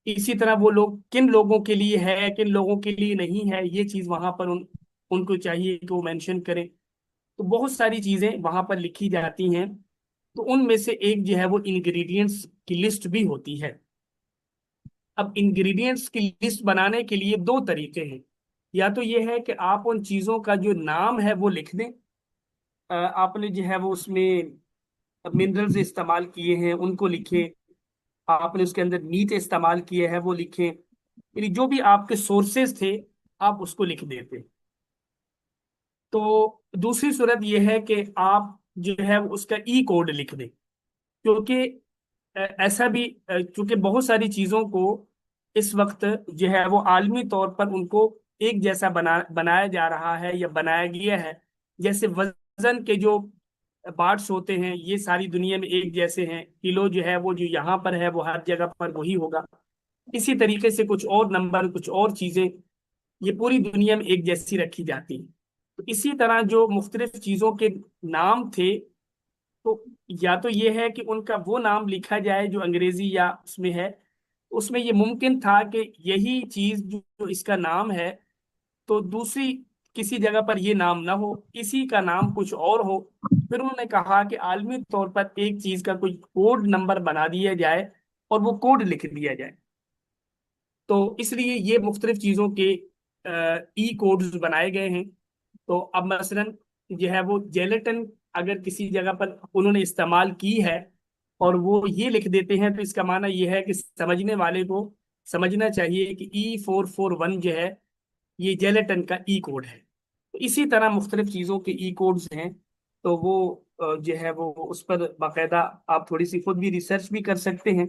اسی طرح وہ لوگ کن لوگوں کے لیے ہے، کن لوگوں کے لیے نہیں ہے، یہ چیز وہاں پر ان کو چاہیے کہ وہ مینشن کریں۔ تو بہت ساری چیزیں وہاں پر لکھی جاتی ہیں۔ تو ان میں سے ایک جو ہے وہ انگریڈینٹس کی لسٹ بھی ہوتی ہے۔ اب انگریڈینٹس کی لسٹ بنانے کے لیے دو طریقے ہیں۔ یا تو یہ ہے کہ آپ ان چیزوں کا جو نام ہے وہ لکھ دیں، آپ نے جو ہے وہ اس میں منرلز استعمال کیے ہیں ان کو لکھیں، آپ نے اس کے اندر میٹ استعمال کیے ہیں وہ لکھیں، یعنی جو بھی آپ کے سورسز تھے آپ اس کو لکھ دیتے۔ تو دوسری صورت یہ ہے کہ آپ جو ہے اس کا ای کوڈ لکھ دیں، کیونکہ ایسا بھی چونکہ بہت ساری چیزوں کو اس وقت جو ہے وہ عالمی طور پر ان کو ایک جیسا بنایا جا رہا ہے یا بنایا گیا ہے۔ جیسے وزن کے جو بارٹس ہوتے ہیں یہ ساری دنیا میں ایک جیسے ہیں، کلو جو ہے وہ جو یہاں پر ہے وہ ہر جگہ پر وہی ہوگا۔ اسی طریقے سے کچھ اور نمبر، کچھ اور چیزیں یہ پوری دنیا میں ایک جیسی رکھی جاتی ہیں۔ تو اسی طرح جو مختلف چیزوں کے نام تھے، تو یا تو یہ ہے کہ ان کا وہ نام لکھا جائے جو انگریزی یا اس میں ہے، اس میں یہ ممکن تھا کہ یہی چیز جو اس کا نام ہے تو دوسری کسی جگہ پر یہ نام نہ ہو، اسی کا نام کچھ اور ہو۔ پھر انہوں نے کہا کہ عالمی طور پر ایک چیز کا کوئی کوڈ نمبر بنا دیا جائے اور وہ کوڈ لکھ دیا جائے۔ تو اس لیے یہ مختلف چیزوں کے ای کوڈز بنائے گئے ہیں۔ تو اب مثلا جو ہے وہ جیلیٹن اگر کسی جگہ پر انہوں نے استعمال کی ہے اور وہ یہ لکھ دیتے ہیں تو اس کا معنی یہ ہے کہ سمجھنے والے کو سمجھنا چاہیے کہ E441 جو ہے یہ جیلیٹن کا ای کوڈ ہے۔ تو اسی طرح مختلف چیزوں کے ای کوڈز ہیں، تو وہ جو ہے وہ اس پر باقاعدہ آپ تھوڑی سی خود بھی ریسرچ بھی کر سکتے ہیں،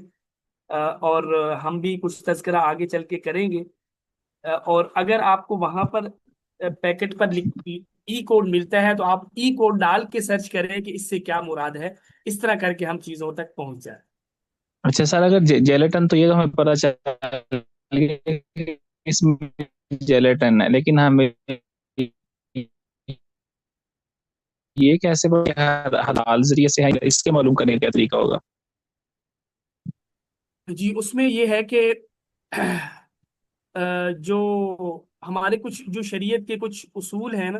اور ہم بھی کچھ تذکرہ آگے چل کے کریں گے۔ اور اگر آپ کو وہاں پر پیکٹ پر ای کوڈ ملتا ہے تو آپ ای کوڈ ڈال کے سرچ کریں کہ اس سے کیا مراد ہے، اس طرح کر کے ہم چیزوں تک پہنچ جائیں۔ اچھا سر، اگر جیلیٹن تو یہ تو ہمیں پتا چلا کہ اس میں جیلیٹن ہے، لیکن ہمیں یہ کیسے حلال ذریعے سے ہے، اس کے معلوم کرنے کا کیا طریقہ ہوگا؟ جی اس میں یہ ہے کہ جو ہمارے کچھ جو شریعت کے کچھ اصول ہیں نا،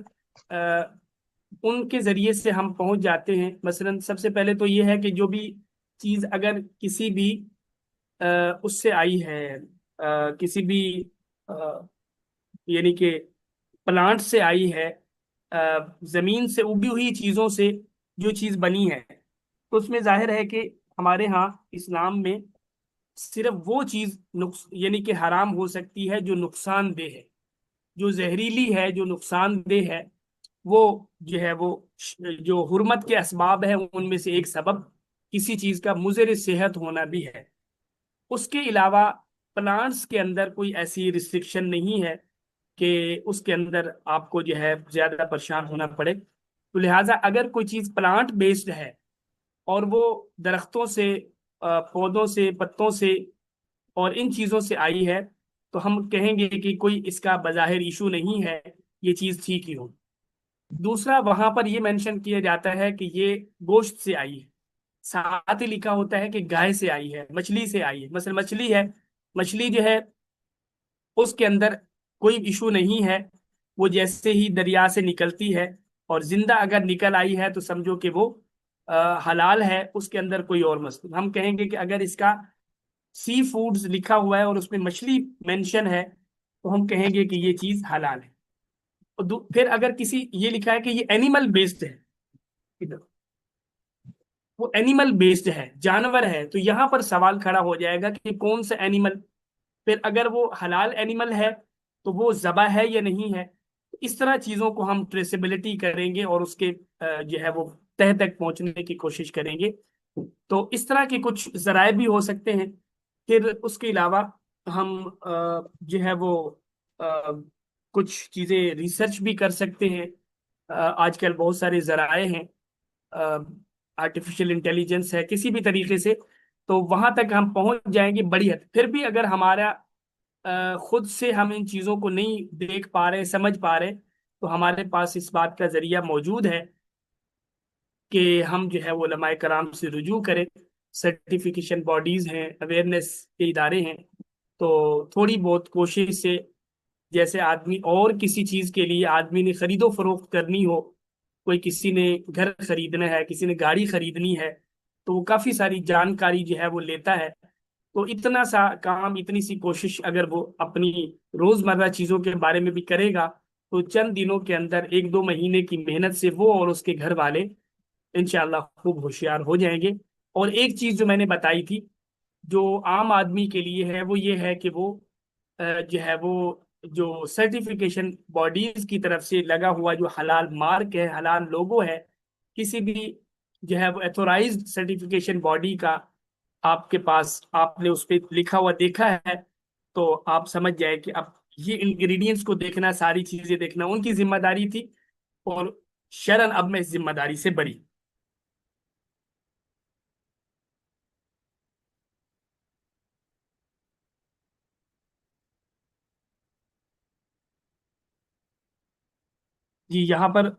ان کے ذریعے سے ہم پہنچ جاتے ہیں۔ مثلا سب سے پہلے تو یہ ہے کہ جو بھی چیز اگر کسی بھی اس سے آئی ہے، کسی بھی یعنی کہ پلانٹ سے آئی ہے، زمین سے اگی ہوئی چیزوں سے جو چیز بنی ہے، تو اس میں ظاہر ہے کہ ہمارے ہاں اسلام میں صرف وہ چیز یعنی کہ حرام ہو سکتی ہے جو نقصان دہ ہے، جو زہریلی ہے، جو نقصان دہ ہے، وہ جو ہے وہ جو حرمت کے اسباب ہیں ان میں سے ایک سبب کسی چیز کا مضر صحت ہونا بھی ہے۔ اس کے علاوہ پلانٹس کے اندر کوئی ایسی ریسٹرکشن نہیں ہے کہ اس کے اندر آپ کو جو ہے زیادہ پریشان ہونا پڑے۔ تو لہٰذا اگر کوئی چیز پلانٹ بیسڈ ہے اور وہ درختوں سے، پودوں سے، پتوں سے اور ان چیزوں سے آئی ہے، تو ہم کہیں گے کہ کوئی اس کا بظاہر ایشو نہیں ہے، یہ چیز ٹھیک ہی ہو۔ دوسرا وہاں پر یہ مینشن کیا جاتا ہے کہ یہ گوشت سے آئی ہے، ساتھ ہی لکھا ہوتا ہے کہ گائے سے آئی ہے، مچھلی سے آئی ہے۔ مثلا مچھلی ہے، مچھلی جو ہے اس کے اندر کوئی ایشو نہیں ہے، وہ جیسے ہی دریا سے نکلتی ہے اور زندہ اگر نکل آئی ہے تو سمجھو کہ وہ حلال ہے، اس کے اندر کوئی اور مسئلہ۔ ہم کہیں گے کہ اگر اس کا سی فوڈز لکھا ہوا ہے اور اس میں مچھلی مینشن ہے تو ہم کہیں گے کہ یہ چیز حلال ہے۔ اور پھر اگر کسی یہ لکھا ہے کہ یہ اینیمل بیسڈ ہے، وہ اینیمل بیسڈ ہے، جانور ہے، تو یہاں پر سوال کھڑا ہو جائے گا کہ کون سا اینیمل، پھر اگر وہ حلال اینیمل ہے تو وہ ذبح ہے یا نہیں ہے۔ اس طرح چیزوں کو ہم ٹریسیبلٹی کریں گے اور اس کے جو ہے وہ تہ تک پہنچنے کی کوشش کریں گے۔ تو اس طرح کے کچھ ذرائع بھی ہو سکتے ہیں۔ پھر اس کے علاوہ ہم جو ہے وہ کچھ چیزیں ریسرچ بھی کر سکتے ہیں۔ آج کل بہت سارے ذرائع ہیں، آرٹیفیشل انٹیلیجنس ہے، کسی بھی طریقے سے تو وہاں تک ہم پہنچ جائیں گے بڑی حد۔ پھر بھی اگر ہمارا خود سے ہم ان چیزوں کو نہیں دیکھ پا رہے، سمجھ پا رہے، تو ہمارے پاس اس بات کا ذریعہ موجود ہے کہ ہم جو ہے وہ علماء کرام سے رجوع کریں. سرٹیفیکیشن باڈیز ہیں، اویئرنیس کے ادارے ہیں، تو تھوڑی بہت کوشش سے، جیسے آدمی اور کسی چیز کے لیے آدمی نے خرید و فروخت کرنی ہو، کوئی کسی نے گھر خریدنا ہے، کسی نے گاڑی خریدنی ہے، تو وہ کافی ساری جانکاری جو ہے وہ لیتا ہے. تو اتنا سا کام، اتنی سی کوشش اگر وہ اپنی روزمرہ چیزوں کے بارے میں بھی کرے گا، تو چند دنوں کے اندر، 1-2 مہینے کی محنت سے، وہ اور اس کے گھر والے انشاءاللہ خوب ہوشیار ہو جائیں گے. اور ایک چیز جو میں نے بتائی تھی، جو عام آدمی کے لیے ہے، وہ یہ ہے کہ وہ جو ہے وہ جو سرٹیفیکیشن باڈیز کی طرف سے لگا ہوا جو حلال مارک ہے، حلال لوگو ہے، کسی بھی جو ہے وہ ایتھورائزڈ سرٹیفیکیشن باڈی کا آپ کے پاس، آپ نے اس پہ لکھا ہوا دیکھا ہے، تو آپ سمجھ جائے کہ اب یہ انگریڈینٹس کو دیکھنا، ساری چیزیں دیکھنا ان کی ذمہ داری تھی، اور شرن اب میں اس ذمہ داری سے بری. جی، یہاں پر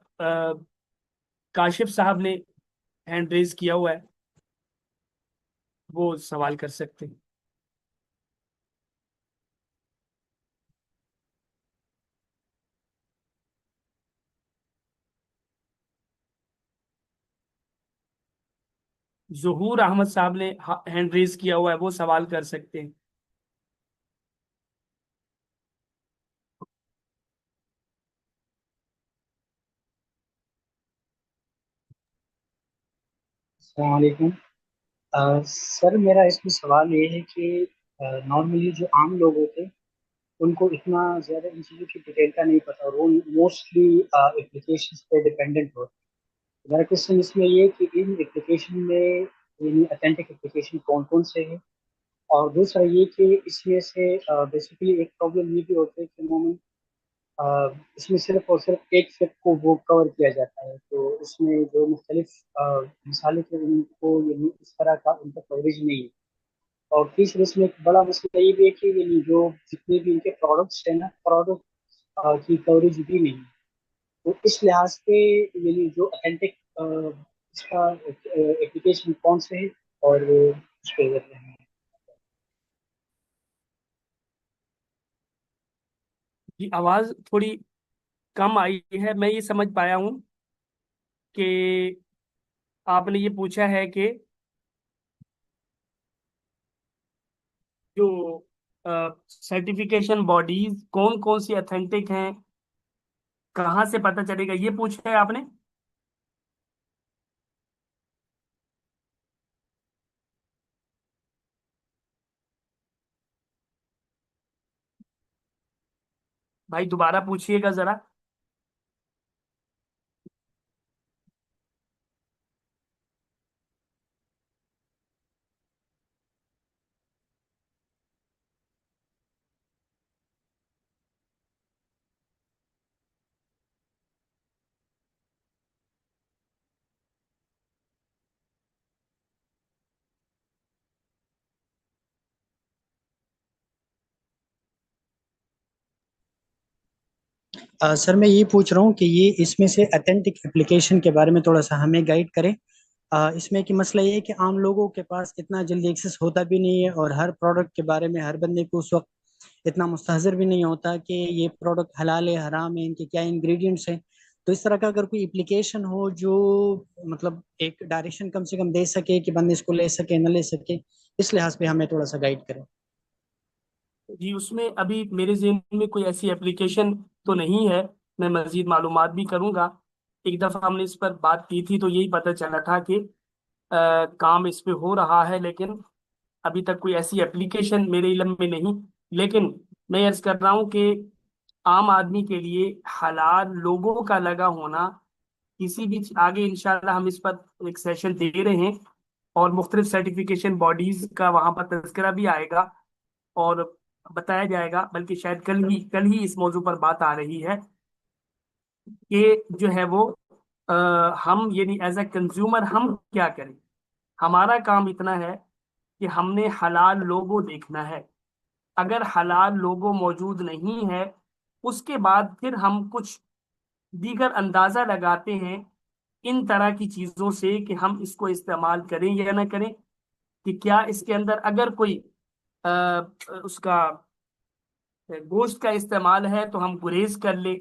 کاشف صاحب نے ہینڈ ریز کیا ہوا ہے، وہ سوال کر سکتے ہیں. ظہور احمد صاحب نے ہینڈ ریز کیا ہوا ہے، وہ سوال کر سکتے ہیں. السلام علیکم سر، میرا اس میں سوال یہ ہے کہ نارملی جو عام لوگ ہوتے ہیں ان کو اتنا زیادہ ان چیزوں کی ڈیٹیل کا نہیں پتا، اور وہ موسٹلی اپلیکیشن پہ ڈپینڈنٹ ہوتے ہیں. میرا کوشچن اس میں یہ کہ ان اپلیکیشن میں یعنی اتھینٹک اپلیکیشن کون کون سے ہیں، اور دوسرا یہ کہ اس میں سے بیسیکلی ایک پرابلم یہ بھی ہوتا ہے کہ عموماً اس میں صرف اور صرف ایک فیکٹ کو وہ کور کیا جاتا ہے، تو اس میں جو مختلف مثالیں تھے ان کو یعنی اس طرح کا ان کا کوریج نہیں ہے. اور تیسرے اس میں ایک بڑا مسئلہ یہ بھی ہے کہ یعنی جو جتنے بھی ان کے پروڈکٹس ہیں نا، پروڈکٹ کی کوریج بھی نہیں ہے. تو اس لحاظ سے یعنی جو اتھینٹک اس کا اپلیکیشن کون سے ہے اور اس پہ ذریعے ہیں. جی، آواز تھوڑی کم آئی ہے. میں یہ سمجھ پایا ہوں کہ آپ نے یہ پوچھا ہے کہ جو سرٹیفیکیشن باڈیز کون کون سی اتھینٹک ہیں، کہاں سے پتہ چلے گا، یہ پوچھا ہے آپ نے. بھائی دوبارہ پوچھیے گا ذرا. سر میں یہ پوچھ رہا ہوں کہ یہ اس میں سے اتھینٹک اپلیکیشن کے بارے میں تھوڑا سا ہمیں گائیڈ کریں. اس میں کہ مسئلہ یہ ہے کہ عام لوگوں کے پاس اتنا جلدی ایکسیس ہوتا بھی نہیں ہے، اور ہر پروڈکٹ کے بارے میں ہر بندے کو اس وقت اتنا مستحضر بھی نہیں ہوتا کہ یہ پروڈکٹ حلال ہے حرام ہے، ان کے کیا انگریڈینٹس ہیں. تو اس طرح کا اگر کوئی اپلیکیشن ہو جو مطلب ایک ڈائریکشن کم سے کم دے سکے کہ بندے اس کو لے سکے نہ لے سکے، اس لحاظ پہ ہمیں تھوڑا سا گائیڈ کریں. جی، اس میں ابھی میرے ذہن میں کوئی ایسی اپلیکیشن تو نہیں ہے، میں مزید معلومات بھی کروں گا. ایک دفعہ ہم نے اس پر بات کی تھی تو یہی پتہ چلا تھا کہ کام اس پہ ہو رہا ہے، لیکن ابھی تک کوئی ایسی اپلیکیشن میرے علم میں نہیں. لیکن میں عرض کر رہا ہوں کہ عام آدمی کے لیے حلال لوگوں کا لگا ہونا کسی بھی آگے انشاءاللہ ہم اس پر ایک سیشن دے رہے ہیں، اور مختلف سرٹیفیکیشن باڈیز کا وہاں پر تذکرہ بھی آئے گا اور بتایا جائے گا، بلکہ شاید کل ہی اس موضوع پر بات آ رہی ہے کہ جو ہے وہ ہم یعنی ایز اے کنزیومر ہم کیا کریں. ہمارا کام اتنا ہے کہ ہم نے حلال لوگو دیکھنا ہے. اگر حلال لوگو موجود نہیں ہے، اس کے بعد پھر ہم کچھ دیگر اندازہ لگاتے ہیں ان طرح کی چیزوں سے کہ ہم اس کو استعمال کریں یا نہ کریں، کہ کیا اس کے اندر اگر کوئی اس کا گوشت کا استعمال ہے تو ہم گریز کر لیں،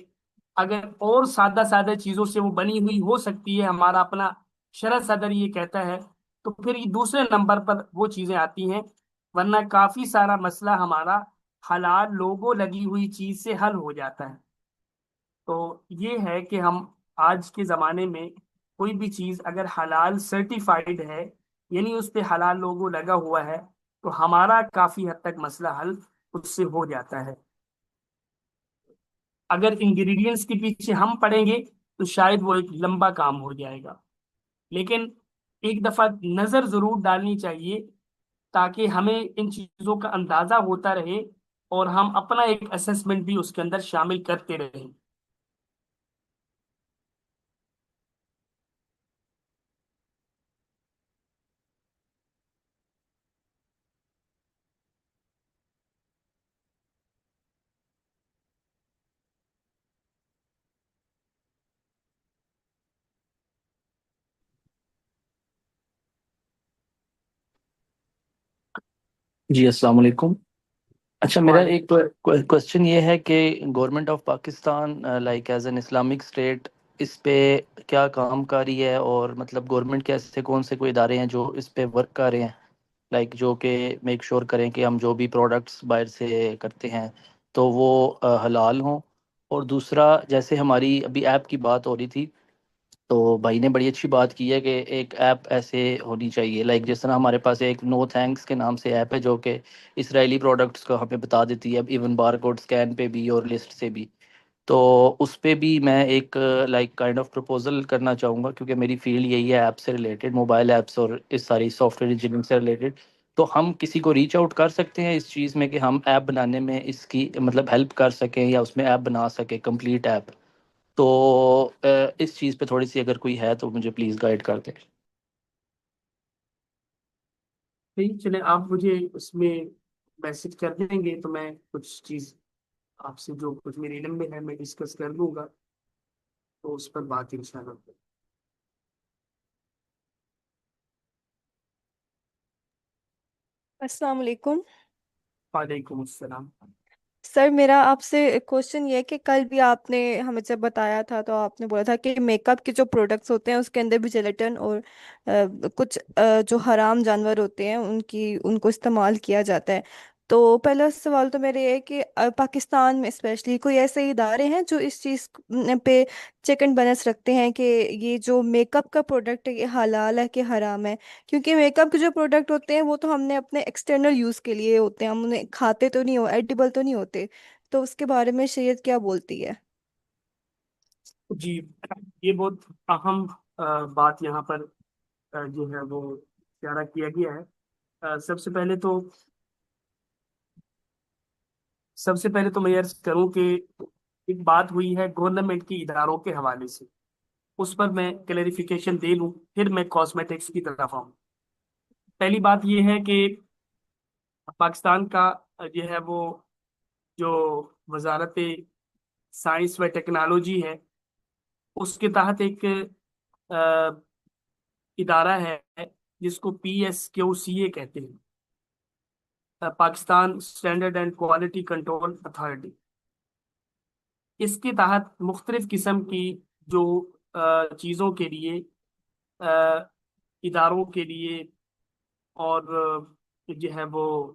اگر اور سادہ سادہ چیزوں سے وہ بنی ہوئی ہو سکتی ہے، ہمارا اپنا شرع صدر یہ کہتا ہے، تو پھر یہ دوسرے نمبر پر وہ چیزیں آتی ہیں، ورنہ کافی سارا مسئلہ ہمارا حلال لوگو لگی ہوئی چیز سے حل ہو جاتا ہے۔ تو یہ ہے کہ ہم آج کے زمانے میں کوئی بھی چیز اگر حلال سرٹیفائیڈ ہے، یعنی اس پہ حلال لوگو لگا ہوا ہے، تو ہمارا کافی حد تک مسئلہ حل اس سے ہو جاتا ہے۔ اگر انگریڈینٹس کے پیچھے ہم پڑیں گے تو شاید وہ ایک لمبا کام ہو جائے گا، لیکن ایک دفعہ نظر ضرور ڈالنی چاہیے تاکہ ہمیں ان چیزوں کا اندازہ ہوتا رہے اور ہم اپنا ایک اسسمنٹ بھی اس کے اندر شامل کرتے رہیں۔ جی السلام علیکم۔ اچھا، میرا وعلیکم۔ ایک کوشچن یہ ہے کہ government of Pakistan like as an Islamic state اس پہ کیا کام کر رہی ہے، اور مطلب گورنمنٹ کے ایسے کون سے کوئی ادارے ہیں جو اس پہ ورک کر رہے ہیں، لائک جو کہ میک شور کریں کہ ہم جو بھی پروڈکٹس باہر سے کرتے ہیں تو وہ حلال ہوں۔ اور دوسرا، جیسے ہماری ابھی ایپ کی بات ہو رہی تھی، تو بھائی نے بڑی اچھی بات کی ہے کہ ایک ایپ ایسے ہونی چاہیے، لائک جس طرح ہمارے پاس ایک نو تھینکس کے نام سے ایپ ہے جو کہ اسرائیلی پروڈکٹس کو ہمیں بتا دیتی ہے، ایون بار کوڈ اسکین پہ بھی اور لسٹ سے بھی۔ تو اس پہ بھی میں ایک لائک کائنڈ آف پروپوزل کرنا چاہوں گا، کیونکہ میری فیلڈ یہی ہے ایپ سے ریلیٹڈ، موبائل ایپس اور اس ساری سافٹ ویئر انجینئرنگ سے ریلیٹڈ۔ تو ہم کسی کو ریچ آؤٹ کر سکتے ہیں اس چیز میں کہ ہم ایپ بنانے میں اس کی مطلب ہیلپ کر سکیں یا اس میں ایپ بنا سکیں، کمپلیٹ ایپ۔ تو اس چیز پہ تھوڑی سی اگر کوئی ہے تو مجھے پلیز گائیڈ کر دیں۔ ٹھیک، چلیں آپ مجھے اس میں میسج کر دیں گے تو میں کچھ چیز آپ سے جو کچھ میرے علم میں ہے میں ڈسکس کر لوں گا، تو اس پر بات انشاءاللہ۔ السلام علیکم وعلیکم السلام۔ سر، میرا آپ سے کوشچن یہ ہے کہ کل بھی آپ نے ہمیں جب بتایا تھا تو آپ نے بولا تھا کہ میک اپ کے جو پروڈکٹس ہوتے ہیں اس کے اندر بھی جیلیٹن اور کچھ جو حرام جانور ہوتے ہیں ان کو استعمال کیا جاتا ہے۔ تو پہلا سوال تو میرے یہ ہے کہ پاکستان میں اسپیشلی کوئی ایسے ادارے ہیں جو اس چیز پہ چیک اینڈ بیلنس رکھتے ہیں کہ یہ جو میک اپ کا پروڈکٹ ہے یہ حلال ہے کہ حرام ہے؟ کیونکہ میک اپ کے جو پروڈکٹ ہوتے ہیں وہ تو ہم نے اپنے ایکسٹرنل یوز کے لیے ہوتے ہیں، ہم انہیں کھاتے تو نہیں ہو، ایڈیبل تو نہیں ہوتے۔ تو اس کے بارے میں شریعت کیا بولتی ہے؟ جی، یہ بہت اہم بات یہاں پر جو ہے وہ اشارہ کیا گیا ہے۔ سب سے پہلے تو میں عرض کروں کہ ایک بات ہوئی ہے گورنمنٹ کی اداروں کے حوالے سے، اس پر میں کلیریفیکیشن دے لوں، پھر میں کاسمیٹکس کی طرف آؤں۔ پہلی بات یہ ہے کہ پاکستان کا جو ہے وہ جو وزارت سائنس و ٹیکنالوجی ہے، اس کے تحت ایک ادارہ ہے جس کو PSQCA کہتے ہیں، Pakistan standard and quality control authority. اس کے تحت مختلف قسم کی جو چیزوں کے لیے، اداروں کے لیے، اور جو ہے وہ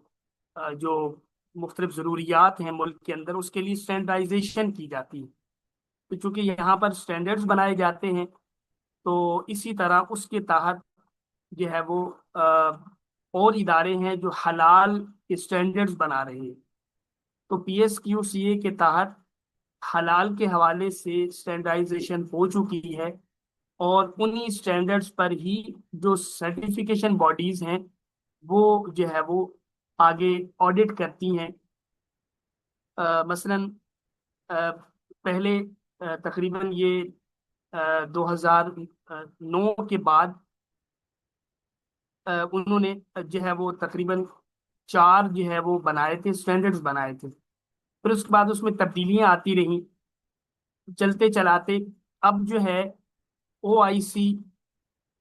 جو مختلف ضروریات ہیں ملک کے اندر، اس کے لیے اسٹینڈرڈائزیشن کی جاتی ہے۔ تو چونکہ یہاں پر اسٹینڈرڈز بنائے جاتے ہیں، تو اسی طرح اس کے تحت جو ہے وہ اور ادارے ہیں جو حلال اسٹینڈرڈز بنا رہے ہیں۔ تو PSQCA کے تحت حلال کے حوالے سے اسٹینڈرڈائزیشن ہو چکی ہے، اور انہی اسٹینڈرڈز پر ہی جو سرٹیفیکیشن باڈیز ہیں وہ جو ہے وہ آگے آڈٹ کرتی ہیں۔ مثلاً پہلے تقریباً یہ 2009 کے بعد انہوں نے جو ہے وہ تقریباً 4 جو ہے وہ بنائے تھے، اسٹینڈرڈز بنائے تھے، پھر اس کے بعد اس میں تبدیلیاں آتی رہیں چلتے چلاتے۔ اب جو ہے OIC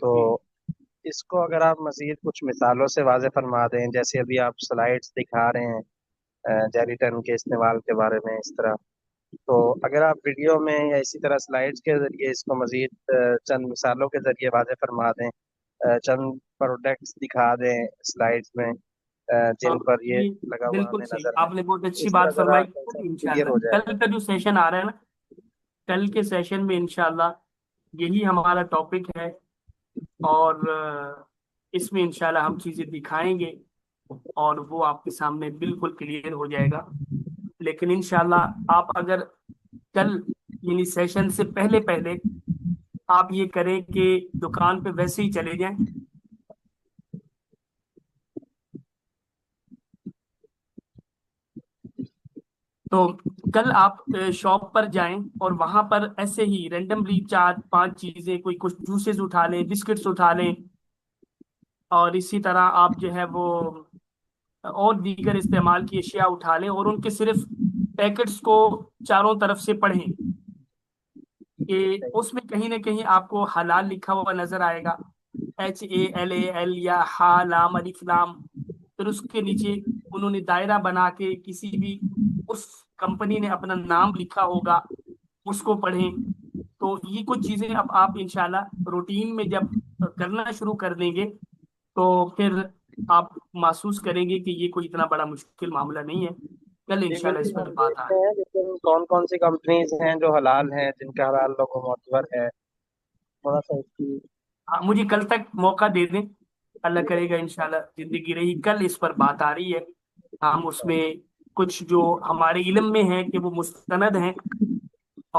تو جی اس کو اگر آپ مزید کچھ مثالوں سے واضح فرما دیں، جیسے ابھی آپ سلائڈس دکھا رہے ہیں جیلیٹن کے استعمال کے بارے میں اس طرح، تو اگر آپ ویڈیو میں یا اسی طرح سلائڈس کے ذریعے اس کو مزید چند مثالوں کے ذریعے واضح فرما دیں، چند پروڈکٹس دکھا دیں سلائڈس میں ہاں جن پر یہ جی، لگا ہوا بالکل ہمیں صحیح، نظر ہے، آپ نے بہت اچھی اس طرح بات ذرا فرمائی، کنسیپٹ انشاءاللہ کلیئر ہو جائے کل کا جو سیشن آ رہا ہے نا، کل کے سیشن میں انشاءاللہ یہی ہمارا ٹاپک ہے، اور اس میں انشاءاللہ ہم چیزیں دکھائیں گے اور وہ آپ کے سامنے بالکل کلیئر ہو جائے گا۔ لیکن انشاءاللہ آپ اگر کل یعنی سیشن سے پہلے پہلے آپ یہ کریں کہ دکان پہ ویسے ہی چلے جائیں، تو کل آپ شاپ پر جائیں اور وہاں پر ایسے ہی رینڈملی 4 5 چیزیں، کوئی کچھ جوسز اٹھا لیں، بسکٹس اٹھا لیں، اور اسی طرح آپ جو ہے وہ اور دیگر استعمال کی اشیاء اٹھا لیں اور ان کے صرف پیکٹس کو چاروں طرف سے پڑھیں کہ اس میں کہیں نہ کہیں آپ کو حلال لکھا ہوا نظر آئے گا، HALAL یا ہا لام الف لام، پھر اس کے نیچے انہوں نے دائرہ بنا کے کسی بھی اس کمپنی نے اپنا نام لکھا ہوگا، اس کو پڑھیں۔ تو یہ کچھ چیزیں اب آپ انشاءاللہ روٹین میں جب کرنا شروع کر دیں گے تو پھر آپ محسوس کریں گے کہ یہ کوئی اتنا بڑا مشکل معاملہ نہیں ہے۔ کل جی انشاءاللہ اس بالکل پر ہم بات آ دیکھتے ہیں، لیکن کون کون سی کمپنیز ہیں جو حلال ہیں، جن کا حلال لوگوں معتبر ہے، تھوڑا سا اس کی مجھے کل تک موقع دے دیں، اللہ کرے گا انشاءاللہ زندگی رہی کل اس پر بات آ رہی ہے، ہم اس میں کچھ جو ہمارے علم میں ہیں کہ وہ مستند ہیں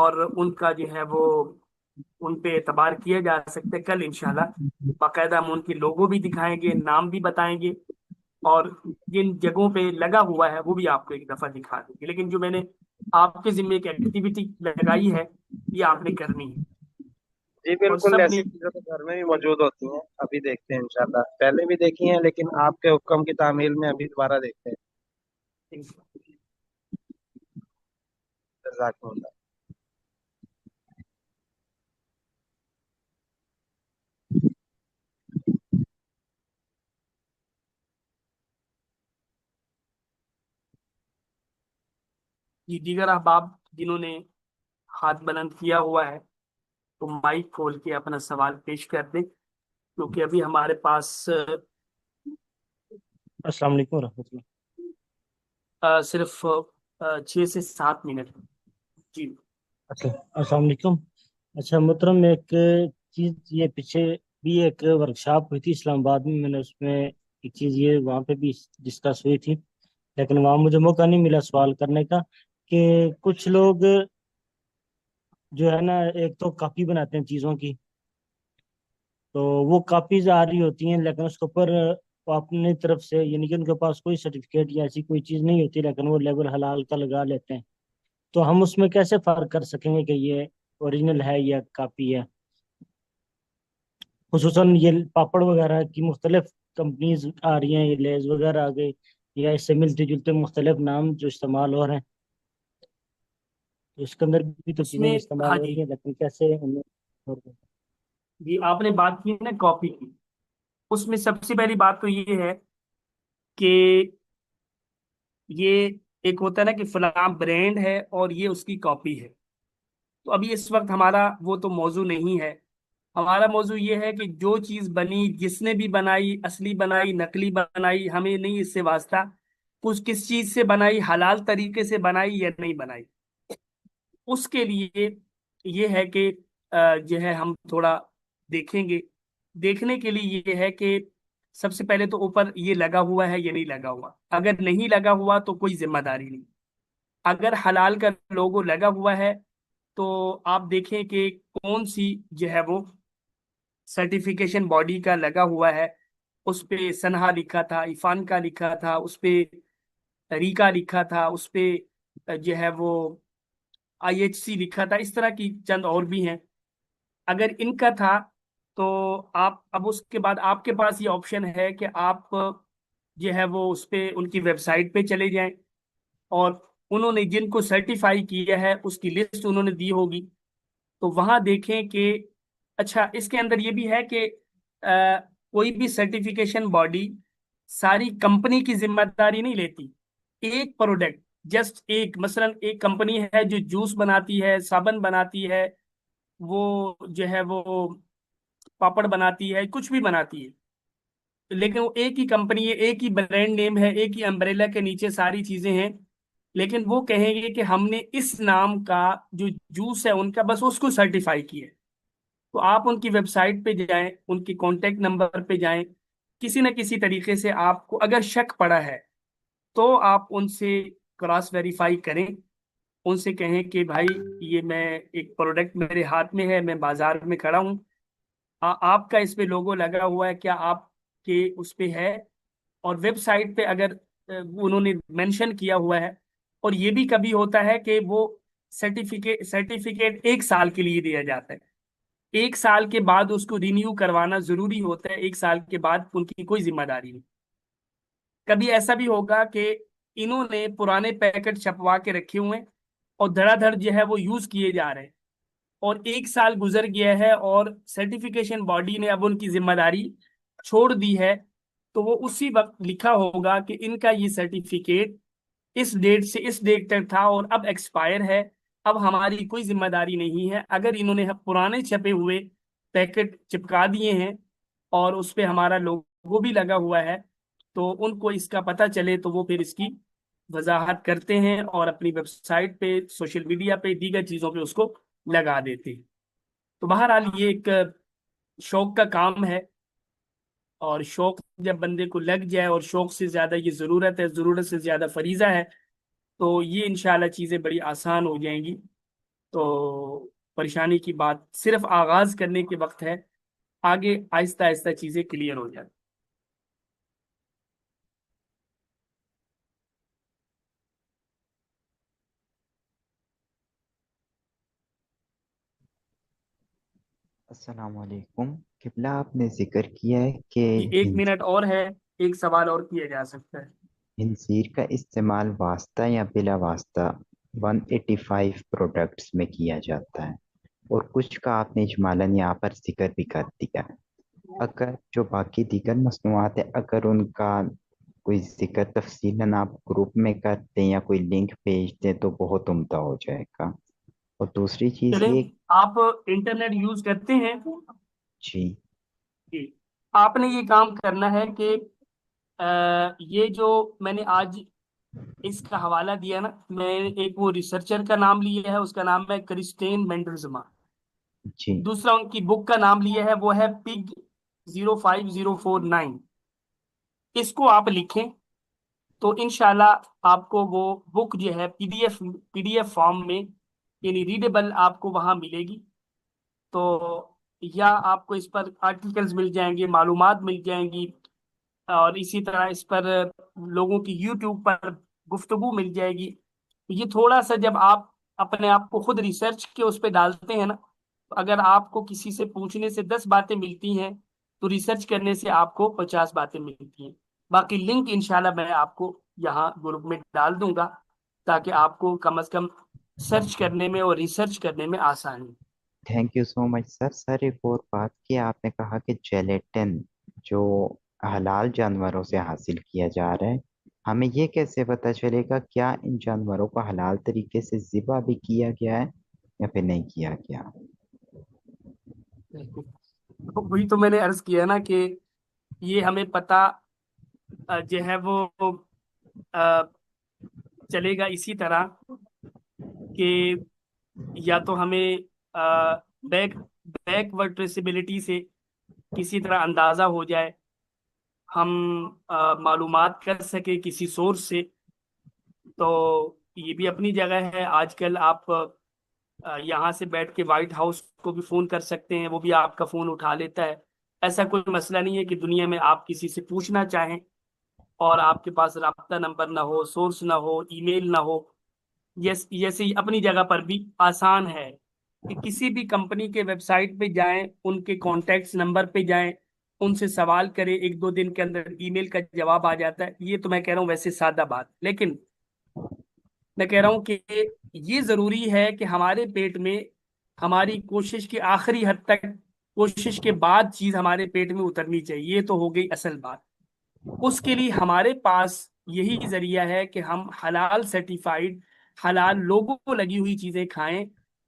اور ان کا جو ہے وہ ان پہ اعتبار کیا جا سکتا ہے، کل انشاءاللہ باقاعدہ ہم ان کے لوگو بھی دکھائیں گے، نام بھی بتائیں گے، اور جن جگہوں پہ لگا ہوا ہے وہ بھی آپ کو ایک دفعہ دکھا دیں گے۔ لیکن جو میں نے آپ کے ذمہ ایک ایکٹیویٹی لگائی ہے یہ آپ نے کرنی ہے، جی اور بالکل، سب نے ایسی چیزیں تو گھر میں بھی موجود ہوتی ہیں، ابھی دیکھتے ہیں انشاءاللہ، پہلے بھی دیکھی ہیں لیکن آپ کے حکم کی تعمیل میں ابھی دوبارہ دیکھتے ہیں۔ جزاکم اللہ۔ یہ دیگر احباب جنہوں نے ہاتھ بلند کیا ہوا ہے تو مائک کھول کے اپنا سوال پیش کر دیں، کیونکہ ابھی ہمارے پاس السلام علیکم ورحمۃ اللہ۔ صرف 6 سے 7 منٹ۔ جی اچھا، السلام علیکم۔ اچھا محترم، ایک چیز یہ پیچھے بھی ایک ورکشاپ ہوئی تھی اسلام آباد میں نے اس میں ایک چیز یہ وہاں پہ بھی ڈسکس ہوئی تھی، لیکن وہاں مجھے موقع نہیں ملا سوال کرنے کا، کہ کچھ لوگ جو ہے نا ایک تو کاپی بناتے ہیں چیزوں کی، تو وہ کاپیز آ رہی ہوتی ہیں لیکن اس کے اوپر وہ اپنی طرف سے یعنی کہ ان کے پاس کوئی سرٹیفکیٹ یا ایسی کوئی چیز نہیں ہوتی، لیکن وہ لیبل حلال کا لگا لیتے ہیں، تو ہم اس میں کیسے فرق کر سکیں گے کہ یہ اوریجنل ہے یا کاپی ہے؟ خصوصاً یہ پاپڑ وغیرہ کی مختلف کمپنیز آ رہی ہیں، یہ لیز وغیرہ آ گئی، یا اس سے ملتے جلتے مختلف نام جو استعمال ہو رہے ہیں، تو اس کے اندر بھی تو اس چیزیں میں استعمال ہاں ہو جی، رہی ہیں، لیکن کیسے ہمیں جی آپ نے بات کی نا کاپی کی، اس میں سب سے پہلی بات تو یہ ہے کہ یہ ایک ہوتا ہے نا کہ فلاں برانڈ ہے اور یہ اس کی کاپی ہے، تو ابھی اس وقت ہمارا وہ تو موضوع نہیں ہے، ہمارا موضوع یہ ہے کہ جو چیز بنی، جس نے بھی بنائی، اصلی بنائی نقلی بنائی ہمیں نہیں اس سے واسطہ، کچھ کس چیز سے بنائی، حلال طریقے سے بنائی یا نہیں بنائی، اس کے لیے یہ ہے کہ جو ہے ہم تھوڑا دیکھیں گے۔ دیکھنے کے لیے یہ ہے کہ سب سے پہلے تو اوپر یہ لگا ہوا ہے یا نہیں لگا ہوا، اگر نہیں لگا ہوا تو کوئی ذمہ داری نہیں، اگر حلال کا لوگو لگا ہوا ہے تو آپ دیکھیں کہ کون سی جو ہے وہ سرٹیفیکیشن باڈی کا لگا ہوا ہے، اس پہ سنہا لکھا تھا، ایفان کا لکھا تھا، اس پہ ریکا لکھا تھا، اس پہ جو ہے وہ IHC لکھا تھا، اس طرح کی چند اور بھی ہیں، اگر ان کا تھا تو آپ اب اس کے بعد آپ کے پاس یہ آپشن ہے کہ آپ جو ہے وہ اس پہ ان کی ویب سائٹ پہ چلے جائیں اور انہوں نے جن کو سرٹیفائی کیا ہے اس کی لسٹ انہوں نے دی ہوگی، تو وہاں دیکھیں کہ اچھا، اس کے اندر یہ بھی ہے کہ کوئی بھی سرٹیفکیشن باڈی ساری کمپنی کی ذمہ داری نہیں لیتی. ایک پروڈکٹ، جسٹ ایک، مثلا ایک کمپنی ہے جو جوس بناتی ہے، صابن بناتی ہے، وہ جو ہے وہ پاپڑ بناتی ہے، کچھ بھی بناتی ہے، لیکن وہ ایک ہی کمپنی ہے، ایک ہی برانڈ نیم ہے، ایک ہی امبریلا کے نیچے ساری چیزیں ہیں، لیکن وہ کہیں گے کہ ہم نے اس نام کا جو جوس ہے ان کا بس اس کو سرٹیفائی کیا ہے. تو آپ ان کی ویب سائٹ پہ جائیں، ان کی کانٹیکٹ نمبر پہ جائیں، کسی نہ کسی طریقے سے آپ کو اگر شک پڑا ہے تو آپ ان سے کراس ویریفائی کریں، ان سے کہیں کہ بھائی یہ میں ایک پروڈکٹ میرے ہاتھ میں ہے، میں بازار میں کھڑا ہوں، آپ کا اس پہ لوگو لگا ہوا ہے، کیا آپ کے اس پہ ہے؟ اور ویب سائٹ پہ اگر انہوں نے مینشن کیا ہوا ہے. اور یہ بھی کبھی ہوتا ہے کہ وہ سرٹیفکیٹ 1 سال کے لیے دیا جاتا ہے، 1 سال کے بعد اس کو رینیو کروانا ضروری ہوتا ہے، 1 سال کے بعد ان کی کوئی ذمہ داری نہیں. کبھی ایسا بھی ہوگا کہ انہوں نے پرانے پیکٹ چھپوا کے رکھے ہوئے ہیں اور دھڑا دھڑ جو ہے وہ یوز کیے جا رہے ہیں، اور 1 سال گزر گیا ہے اور سرٹیفکیشن باڈی نے اب ان کی ذمہ داری چھوڑ دی ہے، تو وہ اسی وقت لکھا ہوگا کہ ان کا یہ سرٹیفکیٹ اس ڈیٹ سے اس ڈیٹ تک تھا اور اب ایکسپائر ہے، اب ہماری کوئی ذمہ داری نہیں ہے. اگر انہوں نے پرانے چھپے ہوئے پیکٹ چپکا دیے ہیں اور اس پہ ہمارا لوگو بھی لگا ہوا ہے تو ان کو اس کا پتہ چلے تو وہ پھر اس کی وضاحت کرتے ہیں اور اپنی ویب سائٹ پہ، سوشل میڈیا پہ، دیگر چیزوں پہ اس کو لگا دیتے ہیں. تو بہرحال یہ ایک شوق کا کام ہے، اور شوق جب بندے کو لگ جائے اور شوق سے زیادہ یہ ضرورت ہے، ضرورت سے زیادہ فریضہ ہے، تو یہ انشاءاللہ چیزیں بڑی آسان ہو جائیں گی. تو پریشانی کی بات صرف آغاز کرنے کے وقت ہے، آگے آہستہ آہستہ چیزیں کلیئر ہو جائیں. السلام علیکم قبلہ، آپ نے ذکر کیا ہے کہ کہ 1 منٹ اور ہے، ایک سوال اور کیا جا سکتا ہے. خنزیر کا استعمال واسطہ یا بلا واسطہ 185 پروڈکٹس میں کیا جاتا ہے، اور کچھ کا آپ نے اجمالاً یہاں پر ذکر بھی کر دیا ہے. اگر جو باقی دیگر مصنوعات ہیں، اگر ان کا کوئی ذکر تفصیلاً آپ گروپ میں کر دیں یا کوئی لنک بھیج دیں تو بہت عمدہ ہو جائے گا. اور دوسری چیز چلیں، یہ. آپ انٹرنیٹ یوز کرتے ہیں؟ جی. جی. آپ نے یہ کام کرنا ہے کہ یہ جو میں نے آج اس کا حوالہ دیا نا، میں ایک وہ ریسرچر کا نام لیا ہے، اس کا نام ہے کرسٹین مینڈرزما. جی. دوسرا ان کی بک کا نام لیا ہے، وہ ہے پگ 05049. اس کو آپ لکھیں تو انشاءاللہ آپ کو وہ بک جو ہے پی ڈی ایف فارم میں، یعنی ریڈیبل آپ کو وہاں ملے گی. تو یا آپ کو اس پر آرٹیکلز مل جائیں گے، معلومات مل جائیں گی، اور اسی طرح اس پر لوگوں کی یوٹیوب پر گفتگو مل جائے گی. یہ تھوڑا سا جب آپ اپنے آپ کو خود ریسرچ کے اس پہ ڈالتے ہیں نا، تو اگر آپ کو کسی سے پوچھنے سے 10 باتیں ملتی ہیں تو ریسرچ کرنے سے آپ کو 50 باتیں ملتی ہیں. باقی لنک انشاءاللہ میں آپ کو یہاں گروپ میں ڈال دوں گا تاکہ آپ کو کم از کم سرچ کرنے میں اور ریسرچ کرنے میں آسانی. تھینک یو سو مچ سر. سر ایک اور بات کی آپ نے کہا کہ جیلیٹن جو حلال جانوروں سے حاصل کیا جا رہا ہے، ہمیں یہ کیسے پتہ چلے گا کیا ان جانوروں کو حلال طریقے سے ذبح بھی کیا گیا ہے یا پھر نہیں کیا گیا؟ وہی تو میں نے عرض کیا نا کہ یہ ہمیں پتہ جو ہے وہ چلے گا اسی طرح کہ یا تو ہمیں بیک ورڈ ٹریسیبلٹی سے کسی طرح اندازہ ہو جائے، ہم معلومات کر سکے کسی سورس سے. تو یہ بھی اپنی جگہ ہے. آج کل آپ یہاں سے بیٹھ کے وائٹ ہاؤس کو بھی فون کر سکتے ہیں، وہ بھی آپ کا فون اٹھا لیتا ہے. ایسا کوئی مسئلہ نہیں ہے کہ دنیا میں آپ کسی سے پوچھنا چاہیں اور آپ کے پاس رابطہ نمبر نہ ہو، سورس نہ ہو، ای میل نہ ہو. جیسے ہی اپنی جگہ پر بھی آسان ہے کہ کسی بھی کمپنی کے ویب سائٹ پہ جائیں، ان کے کانٹیکٹس نمبر پہ جائیں، ان سے سوال کریں، 1-2 دن کے اندر ای میل کا جواب آ جاتا ہے. یہ تو میں کہہ رہا ہوں ویسے سادہ بات، لیکن میں کہہ رہا ہوں کہ یہ ضروری ہے کہ ہمارے پیٹ میں ہماری کوشش کی آخری حد تک کوشش کے بعد چیز ہمارے پیٹ میں اترنی چاہیے. یہ تو ہو گئی اصل بات. اس کے لیے ہمارے پاس یہی ذریعہ ہے کہ ہم حلال سرٹیفائیڈ حلال لوگوں کو لگی ہوئی چیزیں کھائیں,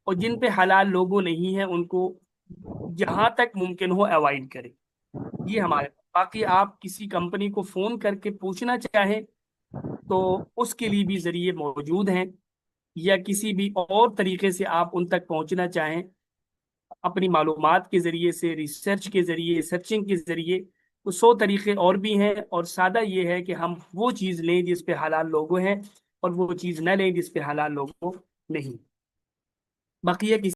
اور جن پہ حلال لوگو نہیں ہے ان کو جہاں تک ممکن ہو اوائڈ کریں. یہ ہمارے. باقی آپ کسی کمپنی کو فون کر کے پوچھنا چاہیں تو اس کے لیے بھی ذریعے موجود ہیں, یا کسی بھی اور طریقے سے آپ ان تک پہنچنا چاہیں اپنی معلومات کے ذریعے سے, ریسرچ کے ذریعے, سرچنگ کے ذریعے, تو 100 طریقے اور بھی ہیں. اور سادہ یہ ہے کہ ہم وہ چیز لیں جس پہ حلال لوگو ہیں, اور وہ چیز نہ لیں جس پہ حلال لوگو نہیں. بقیہ